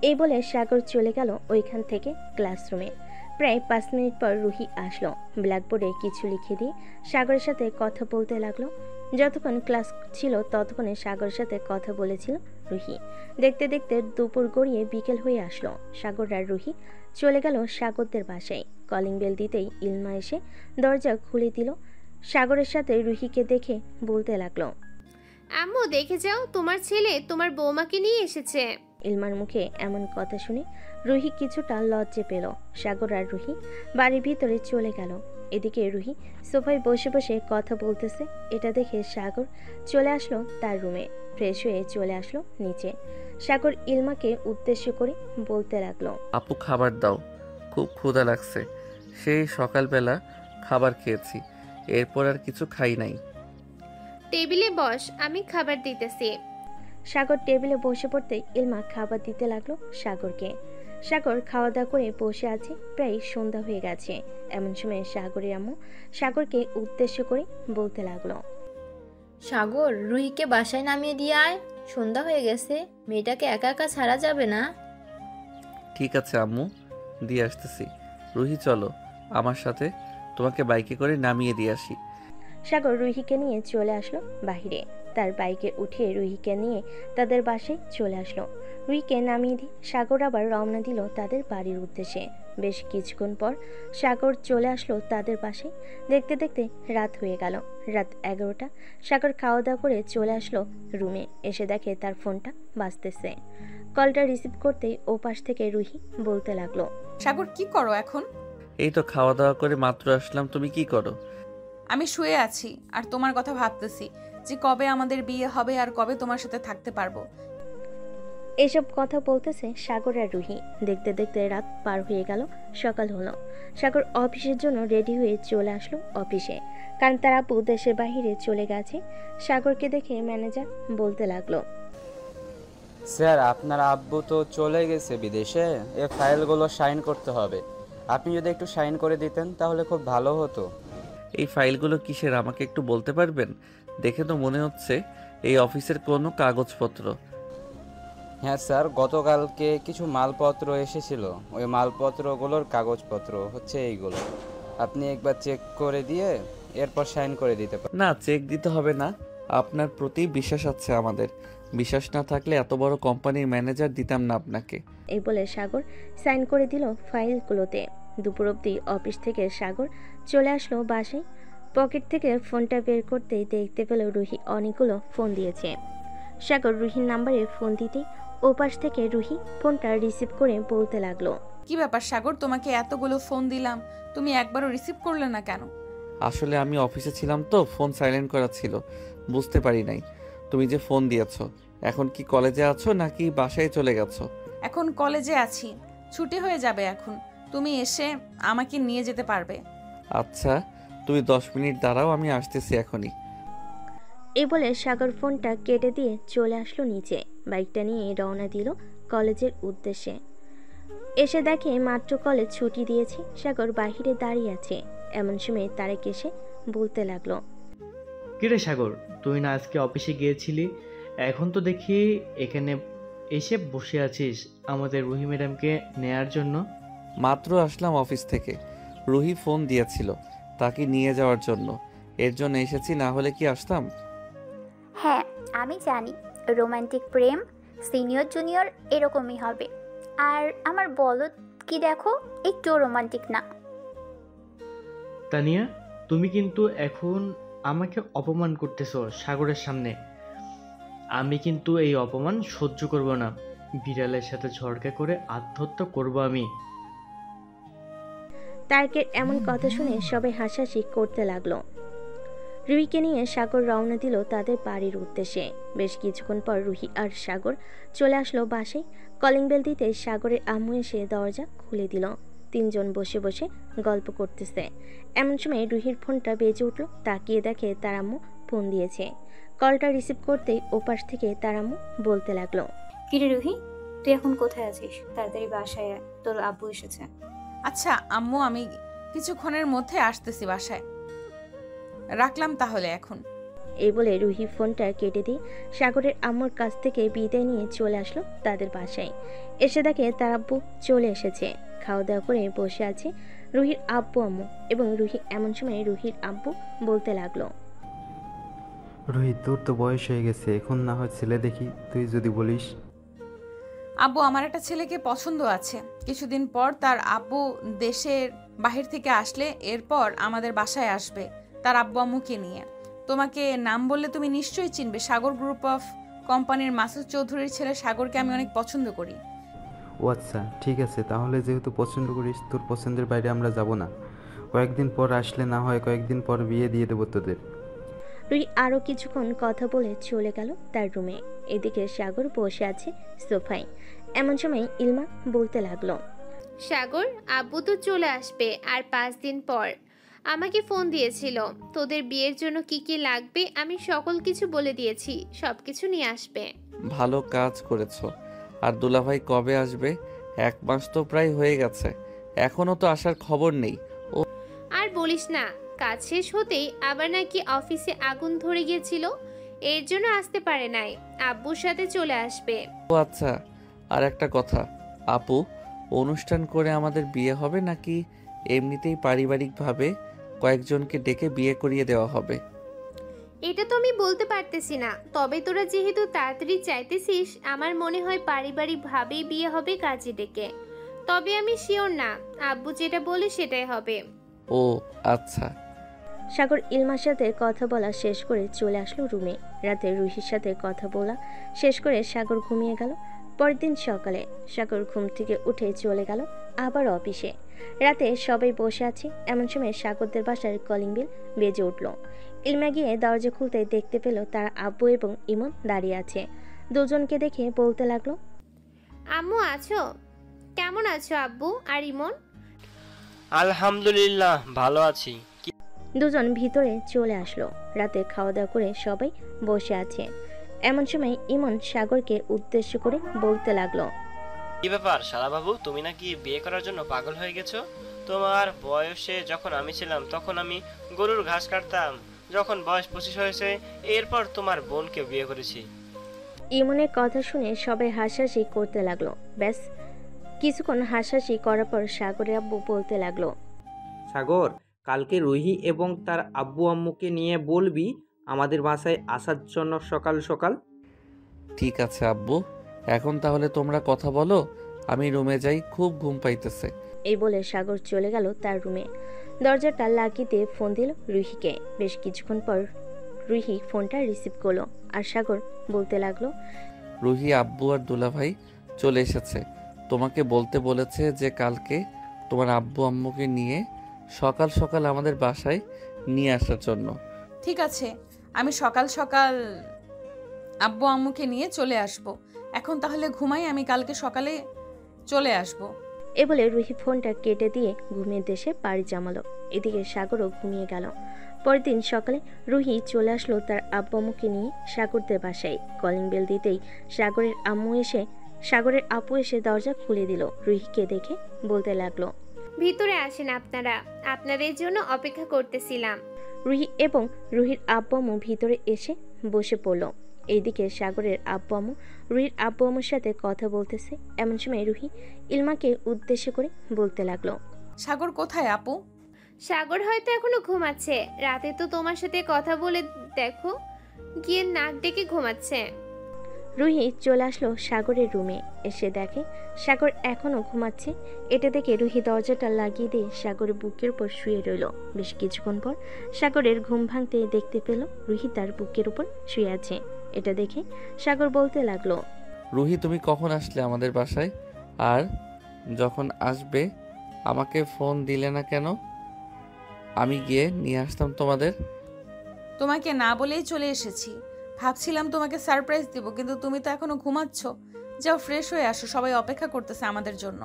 D: এই বলে সাগর চলে গেল ওইখান থেকে ক্লাসরুমে। প্রায় 5 মিনিট পর রুহি আসলো। ব্ল্যাকবোর্ডে কিছু লিখে দিয়ে সাগরের সাথে কথা বলতে লাগলো। যতক্ষণ ক্লাস ছিল ততক্ষণে সাগরের সাথে কথা বলেছিল রুহি। দেখতে দেখতে দুপুর গড়িয়ে বিকেল হয়ে আসলো। সাগর আর রুহি চলে গেল সাগরদের বাসায়। কলিং বেল দিতেই ইলমা এসে দরজা খুলে দিল। সাগরের সাথে রুহিকে দেখে বলতে লাগলো,
G: আম্মু দেখে যাও, তোমার ছেলে তোমার বৌমাকে নিয়ে এসেছে।
D: ইলমার মুখে এমন কথা শুনে রুহি কিছুটা লজ্জা পেল। সাগর আর রুহি বাড়ির ভিতরে চলে গেল। এদিকে রুহি সোফায় বসে বসে কথা বলতেছে। এটা দেখে সাগর চলে আসলো তার রুমে। ফ্রেশ হয়ে চলে আসলো নিচে। সাগর ইলমাকে উদ্দেশ্য করে বলতে লাগলো,
C: আপু খাবার দাও, খুব ক্ষুধা লাগছে। সেই সকালবেলা খাবার খেয়েছি, এরপর আর কিছু খাই নাই।
G: টেবিলে বস, আমি খাবার দিতেছি।
D: সাগর টেবিলে বসে পড়তে ইলমা খাবার দিতে লাগলো সাগরকে। সাগর খাওয়া দাওয়া করে বসে আছে। প্রায় সন্ধ্যা হয়ে গেছে। এমন সময় সাগরের আম্মু সাগরকে উদ্দেশ্য করে বলতে লাগলো,
H: সাগর, রুহিকে বাসায় নামিয়ে দিয়ে আয়, সন্ধ্যা হয়ে গেছে, মেয়েটাকে একা একা ছাড়া যাবে না।
C: ঠিক আছে আম্মু, দিয়ে আসতেছি। রুহি চলো আমার সাথে, তোমাকে বাইকে করে নামিয়ে দিয়ে আসি।
D: সাগর রুহিকে নিয়ে চলে আসলো বাহিরে। তার বাইকে উঠিয়ে রুহিকে নিয়ে তাদের বাসায় চলে আসলো। রুহিকে নামিয়ে দিয়ে সাগর আবার রওনা দিল তাদের বাড়ির উদ্দেশ্যে। বেশ কিছুক্ষণ পর সাগর চলে আসলো তাদের বাসায়। দেখতে দেখতে রাত হয়ে গেল। রাত 11টা। সাগর খাওয়া দাওয়া করে চলে আসলো রুমে। এসে দেখে তার ফোনটা বাজতেছে। কলটা রিসিভ করতেই ও পাশ থেকে রুহি বলতে লাগলো,
B: সাগর কি করো এখন?
C: এই তো খাওয়া দাওয়া করে মাত্র আসলাম, তুমি কি করো?
B: আমি শুয়ে আছি আর তোমার কথা ভাবতেছি যে কবে আমাদের বিয়ে হবে আর কবে তোমার সাথে থাকতে পারবো।
D: এসব কথা বলতেছে সাগর আর রুহি। দেখতে দেখতে রাত পার হয়ে গেল, সকাল হলো। সাগর অফিসের জন্য রেডি হয়ে চলে আসলো অফিসে, কারণ তার আপু দেশের বাইরে চলে গেছে। সাগরকে দেখে ম্যানেজার বলতে লাগলো,
O: স্যার, আপনার আব্বু তো চলে গেছে বিদেশে, এই ফাইলগুলো সাইন করতে হবে। আপনি যদি একটু সাইন করে দিতেন তাহলে খুব ভালো হতো।
C: এই ফাইলগুলো কিসের আমাকে একটু বলতে পারবেন? দেখে তো মনে হচ্ছে এই অফিসের কোনো কাগজপত্র।
O: হ্যাঁ স্যার, গতকালকে কিছু মালপত্র এসেছিল, ওই মালপত্রগুলোর কাগজপত্র হচ্ছে এইগুলো। আপনি একবার চেক করে দিয়ে এরপর সাইন করে দিতে পারেন।
C: না, চেক দিতে হবে না, আপনার প্রতি বিশ্বাস আছে আমাদের। বিশ্বাস না থাকলে এত বড় কোম্পানির ম্যানেজার দিতাম না আপনাকে।
D: এই বলে সাগর সাইন করে দিল ফাইলগুলোতে। দুপুর অবধি অফিস থেকে সাগর চলে আসলো বাসায়। পকেট থেকে ফোনটা বের করতেই দেখতে পেল রুহি অনেকগুলো ফোন দিয়েছে। সাগর রুহির নাম্বারে ফোন দিতেই ওপাশ থেকে রুহি ফোনটা রিসিভ করে বলতে লাগলো,
B: কি ব্যাপার সাগর, তোমাকে এতগুলো ফোন দিলাম, তুমি একবারও রিসিভ করলে না কেন?
C: আসলে আমি অফিসে ছিলাম তো, ফোন সাইলেন্ট করা ছিল, বুঝতে পারি নাই তুমি যে ফোন দিয়েছো। এখন কি কলেজে আছো নাকি বাসায় চলে গেছো?
B: এখন কলেজে আছি, ছুটি হয়ে যাবে এখন, তুমি এসে আমাকে নিয়ে যেতে পারবে।
C: আচ্ছা, তুমি 10 মিনিট দাঁড়াও, আমি আসতেছি এখনই।
D: এই বলে সাগর ফোনটা কেটে দিয়ে চলে আসলো নিচে। বাইকটা নিয়ে রওনা দিল কলেজের উদ্দেশ্যে। এসে দেখে মাত্র কলেজ ছুটি দিয়েছে। সাগর বাহিরে দাঁড়িয়ে আছে। এমন সময় তারেক এসে বলতে লাগলো,
E: কিরে সাগর, তুই না আজকে অফিসে গিয়েছিলি, এখন তো দেখি এখানে এসে বসে আছিস আমাদের রুহি ম্যাডামকে নেয়ার জন্য?
C: মাত্র আসলাম অফিস থেকে, রুহি ফোন দিয়েছিল তাকে নিয়ে যাওয়ার জন্য, এর জন্য এসেছি, না হলে কি আসতাম?
F: হ্যাঁ, আমি জানি রোমান্টিক প্রেম সিনিয়র জুনিয়র এরকমই হবে। আর আমার বলদ কি দেখো, একটু রোমান্টিক না।
E: তানিয়া, তুমি কিন্তু এখন আমাকে অপমান করতেছো সাগরের সামনে। আমি কিন্তু এই অপমান সহ্য করব না। বিড়ালের সাথে ঝড়কা করে আত্মহত্যা করব আমি।
D: তারেকের এমন কথা শুনে সবাই হাসাহাসি করতে লাগলো। রুহিকে নিয়ে সাগর রওনা দিল তাদের বাড়ির উদ্দেশ্যে। বেশ কিছুক্ষণ পর রুহি আর সাগর চলে আসলো বাসায়। কলিং বেল দিতে সাগরের আম্মু এসে দরজা খুলে দিল। তিনজন বসে বসে গল্প করতেছে। এমন সময় রুহির ফোনটা বেজে উঠল। তাকিয়ে দেখে তার আম্মু ফোন দিয়েছে। কলটা রিসিভ করতেই ওপাশ থেকে তার আম্মু বলতে লাগলো,
A: কিরে রুহি, তুই এখন কোথায় আছিস? তাড়াতাড়ি বাসায় আয়, তোর আব্বু এসেছে।
B: আচ্ছা আম্মু, আমি কিছুক্ষণের মধ্যে আসতেছি বাসায়, রাখলাম তাহলে এখন।
D: এই বলে রুহি ফোনটা কেটে দিয়ে সাগরের আম্মুর কাছ থেকে বিদায় নিয়ে চলে আসলো তাদের বাসায়। এসে দেখে তার আব্বু চলে এসেছে। খাওয়া দাওয়া করে বসে আছে রুহির আব্বু আম্মু এবং রুহি। এমন সময় রুহির আব্বু বলতে লাগলো,
P: রোহিত, তোর তো বয়স হয়ে গেছে, এখন না হয় ছেলে দেখি, তুই যদি বলিস।
B: আব্বু, আমার একটা ছেলেকে পছন্দ আছে। কিছুদিন পর তার আব্বু দেশের বাহির থেকে আসলে এরপর আমাদের বাসায় আসবে তার আব্বু আম্মুকে নিয়ে। তোমাকে নাম বললে তুমি নিশ্চয়ই চিনবে। সাগর গ্রুপ অফ কোম্পানির মাসুদ চৌধুরীর ছেলে সাগরকে আমি অনেক পছন্দ করি।
P: ও আচ্ছা, ঠিক আছে, তাহলে যেহেতু পছন্দ করিস, তোর পছন্দের বাইরে আমরা যাব না। কয়েকদিন পর আসলে না হয় কয়েকদিন পর বিয়ে দিয়ে দেবো তোদের।
D: রুহি আরো কিছুক্ষণ কথা বলে চলে গেল তার রুমে। এদিকে সাগর বসে আছে সোফায়। এমন সময় ইলমা বলতে লাগলো,
G: সাগর, আব্বু তো চলে আসবে আর 5 দিন পর। আমাকে ফোন দিয়েছিল, তোদের বিয়ের জন্য কি কি লাগবে আমি সকল কিছু বলে দিয়েছি, সবকিছু নিয়ে আসবে।
C: ভালো কাজ করেছো। আর দুলাভাই কবে আসবে? 1 মাস তো প্রায় হয়ে গেছে, এখনো তো আসার খবর নেই। ও
G: আর বলিস না, কাজ শেষ হতেই আবার নাকি অফিসে আগুন ধরে গিয়েছিল, এর জন্য আসতে পারে নাই। আব্বুর সাথে চলে আসবে।
C: ও আচ্ছা, আর একটা কথা, আপু, অনুষ্ঠান করে আমাদের বিয়ে হবে নাকি এমনিতেই পারিবারিকভাবে কয়েকজনকে ডেকে বিয়ে করিয়ে দেওয়া হবে?
G: এটা তো আমি বলতে পারতেছি না, তবে তোরা যেহেতু তাড়াতাড়ি চাইতেছিস, আমার মনে হয় পারিবারিকভাবেই বিয়ে হবে কাজে ডেকে। তবে আমি শিওর না, আব্বু যেটা বলে সেটাই হবে।
C: ও আচ্ছা।
D: সাগর ইলমার সাথে কথা বলা শেষ করে চলে আসলো রুমে। রাতে রুহির সাথে কথা বলা শেষ করে সাগর ঘুমিয়ে গেল। পরের দিন সকালে সাগর ঘুম থেকে উঠে চলে গেল আবার অফিসে। রাতে সবাই বসে আছে। এমন সময় সাগরদের বাসার কলিং বেল বেজে উঠল। ইলমা গিয়ে দরজা খুলতে দেখতে পেল তার আব্বু এবং ইমন দাঁড়িয়ে আছে। দুজনকে দেখে বলতে লাগলো,
G: আম্মু আছো? কেমন আছো আব্বু আর ইমন?
Q: আলহামদুলিল্লাহ, ভালো আছি।
D: দুজন ভিতরে চলে আসলো। রাতে খাওয়া দাওয়া করে সবাই বসে আছে। এমন সময় ইমন সাগরকে উদ্দেশ্য করে বলতে লাগলো,
Q: কি ব্যাপার শালাবাবু, তুমি নাকি বিয়ে করার জন্য পাগল হয়ে গেছো? তোমার বয়সে যখন আমি ছিলাম তখন আমি গরুর ঘাস কাটতাম। যখন বয়স 25 হয়েছে, এরপর তোমার বোনকে বিয়ে করেছি।
D: ইমনের কথা শুনে সবাই হাসাহাসি করতে লাগলো। ব্যাস কিছুক্ষণ হাসাহাসি করার পর সাগরের আব্বু বলতে লাগলো,
J: সাগর, কালকে রুহি এবং তার আব্বু আম্মুকে নিয়ে বলবি আমাদের বাসায় আসার জন্য সকাল সকাল।
C: ঠিক আছে আব্বু, এখন তাহলে তোমরা কথা বলো, আমি রুমে যাই, খুব ঘুম পাইতেছে।
D: এই বলে সাগর চলে গেল তার রুমে। দরজাটা লাগিয়ে দিয়ে ফোন দিল রুহিকে। বেশ কিছুক্ষণ পর রুহি ফোনটা রিসিভ করলো আর সাগর বলতে লাগলো,
C: রুহি, আব্বু আর দুলাভাই চলে এসেছে। তোমাকে বলতে বলেছে যে কালকে তোমার আব্বু আম্মুকে নিয়ে সকাল সকাল আমাদের বাসায় নিয়ে আসার জন্য।
B: ঠিক আছে, আমি সকাল সকাল আব্বু আম্মুকে নিয়ে চলে আসব। এখন তাহলে ঘুমাই, আমি কালকে সকালে চলে আসব।
D: এ বলে রুহি ফোনটা কেটে দিয়ে ঘুমিয়ে দেশে পাড়ি জমালো। এদিকে সাগরও ঘুমিয়ে গেল। পরের দিন সকালে রুহি চলে আসলো তার আব্বু আম্মুকে নিয়ে সাগরদের বাসায়। কলিং বেল দিতেই সাগরের আপু এসে দরজা খুলে দিল। রুহিকে দেখে বলতে লাগলো,
G: ভিতরে আসেন আপনারা, আপনাদের জন্য অপেক্ষা করতেছিলাম।
D: রুহি এবং রুহির আব্বু আম্মু ভিতরে এসে বসে পড়ল। এইদিকে সাগরের আব্বু আম্মু রুহির আব্বু আম্মুর সাথে কথা বলতেছে। এমন সময় রুহি ইলমাকে উদ্দেশ্য করে বলতে লাগলো,
B: সাগর কোথায় আপু?
G: সাগর হয়তো এখনো ঘুমাচ্ছে, রাতে তো তোমার সাথে কথা বলে দেখো গিয়ে নাক ডেকে ঘুমাচ্ছে।
D: রুহি চলে আসলো সাগরের রুমে। এসে দেখে সাগর এখনো ঘুমাচ্ছে। এটা দেখে রুহি দরজাটা লাগিয়ে দিয়ে সাগরের বুকের উপর শুয়ে রইল। বেশ কিছুক্ষণ পর সাগরের ঘুম ভাঙতে দেখতে পেল রুহি তার বুকের উপর শুয়ে আছে। এটা দেখে সাগর বলতে লাগলো,
C: রুহি, তুমি কখন আসলে আমাদের বাসায়? আর যখন আসবে আমাকে ফোন দিলে না কেন? আমি গিয়ে নিয়ে আসতাম তোমাদের।
B: তোমাকে না বলেই চলে এসেছি। ভাবছিলাম তোমাকে সারপ্রাইজ দিব, কিন্তু তুমি তো এখনো ঘুমাচ্ছ। যাও ফ্রেশ হয়ে আসো, সবাই অপেক্ষা করতেছে আমাদের জন্য।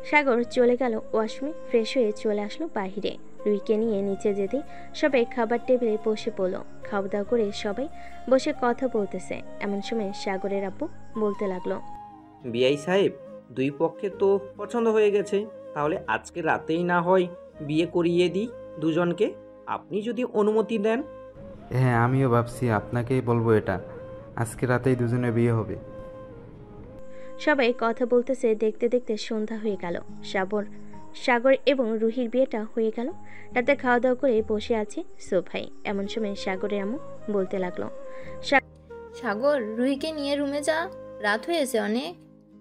D: সাগর চলে গেল ওয়াশরুমে। ফ্রেশ হয়ে চলে আসলো বাহিরে। রুহিকে নিয়ে নিচে যেতে সবাই খাবার টেবিলে বসে পড়লো। খাওয়া দাওয়া করে সবাই বসে কথা বলতেছে। এমন সময় সাগরের আব্বু বলতে লাগলো,
J: বিআই সাহেব, দুই পক্ষে তো পছন্দ হয়ে গেছে, তাহলে আজকে রাতেই না হয় বিয়ে করিয়ে দিই দুজনকে, আপনি যদি অনুমতি দেন।
P: হ্যাঁ, আমিও ভাবছি আপনাকেই বলবো এটা। আজকে রাতেই দুজনে বিয়ে হবে।
D: সবাই কথা বলতেছে। দেখতে দেখতে সন্ধ্যা হয়ে গেল। সাগর এবং রুহির বিয়েটা হয়ে গেল। রাতে খাওয়া দাওয়া করে বসে আছে সোফায়। এমন সময় সাগরের আম্মু বলতে লাগলো,
H: সাগর, রুহিকে নিয়ে রুমে যা, রাত হয়েছে অনেক।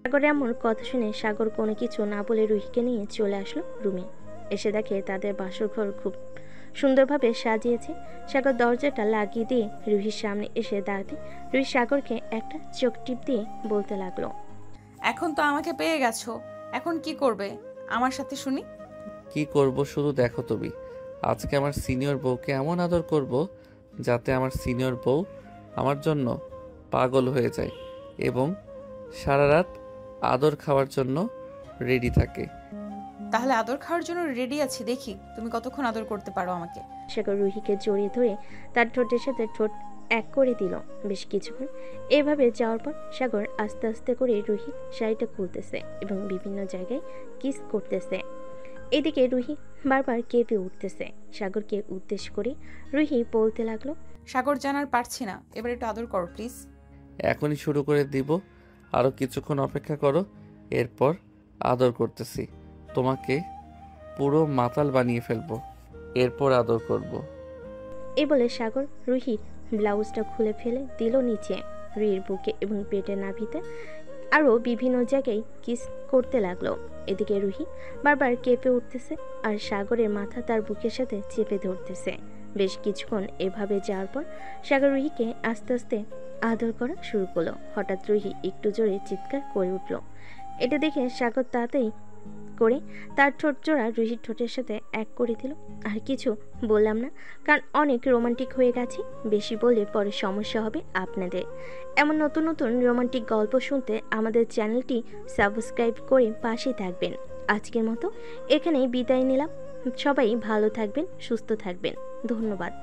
D: সাগরের আম্মুর কথা শুনে সাগর কোনো কিছু না বলে রুহিকে নিয়ে চলে আসলো রুমে। এসে দেখে তাদের বাসর ঘর খুব সুন্দরভাবে সাজিয়েছে। সাগর দরজাটা লাগিয়ে দিয়ে রুহির সামনে এসে দাঁড়াতে রুহি সাগরকে একটা চোখ টিপ দিয়ে বলতে লাগলো,
B: এখন তো আমাকে পেয়ে গেছো, এখন কি করবে আমার সাথে শুনি?
C: কি করব শুধু দেখো তুমি। আজকে আমার সিনিয়র বউকে এমন আদর করব যাতে আমার সিনিয়র বউ আমার জন্য পাগল হয়ে যায় এবং সারা রাত আদর খাওয়ার জন্য রেডি থাকে।
B: তাহলে আদর খাওয়ার জন্য রেডি আছি, দেখি তুমি কতক্ষণ আদর করতে পারো আমাকে।
D: সাগর রুহিকে জড়িয়ে ধরে তার ঠোঁটের সাথে ঠোঁট এক করে দিল। বেশ কিছুক্ষণ এভাবে যাওয়ার পর সাগর আস্তে আস্তে করে রুহির শাড়িটা খুলতেছে এবং বিভিন্ন জায়গায় কিস করতেছে। এদিকে রুহি বারবার কেঁপে উঠতেছে। সাগরকে উদ্দেশ্য করে রুহি বলতে লাগলো,
B: সাগর জানার পারছি না, এবার একটু আদর করো প্লিজ।
C: এখনই শুরু করে দিব, আরো কিছুক্ষণ অপেক্ষা করো, এরপর আদর করতেছি। তোমাকে পুরো মাতাল বানিয়ে ফেলবো, এরপর আদর করব।
D: এই বলে সাগর রুহির ব্লাউজটা খুলে ফেলে দিল নিচে। রুহির বুকে এবং পেটের নাভিতে আরও বিভিন্ন জায়গায় কিস করতে লাগলো। এদিকে রুহি বারবার কেঁপে উঠতেছে আর সাগরের মাথা তার বুকের সাথে চেপে ধরতেছে। বেশ কিছুক্ষণ এভাবে যাওয়ার পর সাগর রুহিকে আস্তে আস্তে আদর করা শুরু করলো। হঠাৎ রুহি একটু জোরে চিৎকার করে উঠল। এটা দেখে সাগর তাড়াতাড়ি করে তার ঠোঁট জোড়া রুহির ঠোঁটের সাথে এক করে দিল। আর কিছু বললাম না, কারণ অনেক রোমান্টিক হয়ে গেছে। বেশি বললে পরে সমস্যা হবে আপনাদের। এমন নতুন নতুন রোমান্টিক গল্প শুনতে আমাদের চ্যানেলটি সাবস্ক্রাইব করে পাশে থাকবেন। আজকের মতো এখানেই বিদায় নিলাম। সবাই ভালো থাকবেন, সুস্থ থাকবেন। ধন্যবাদ।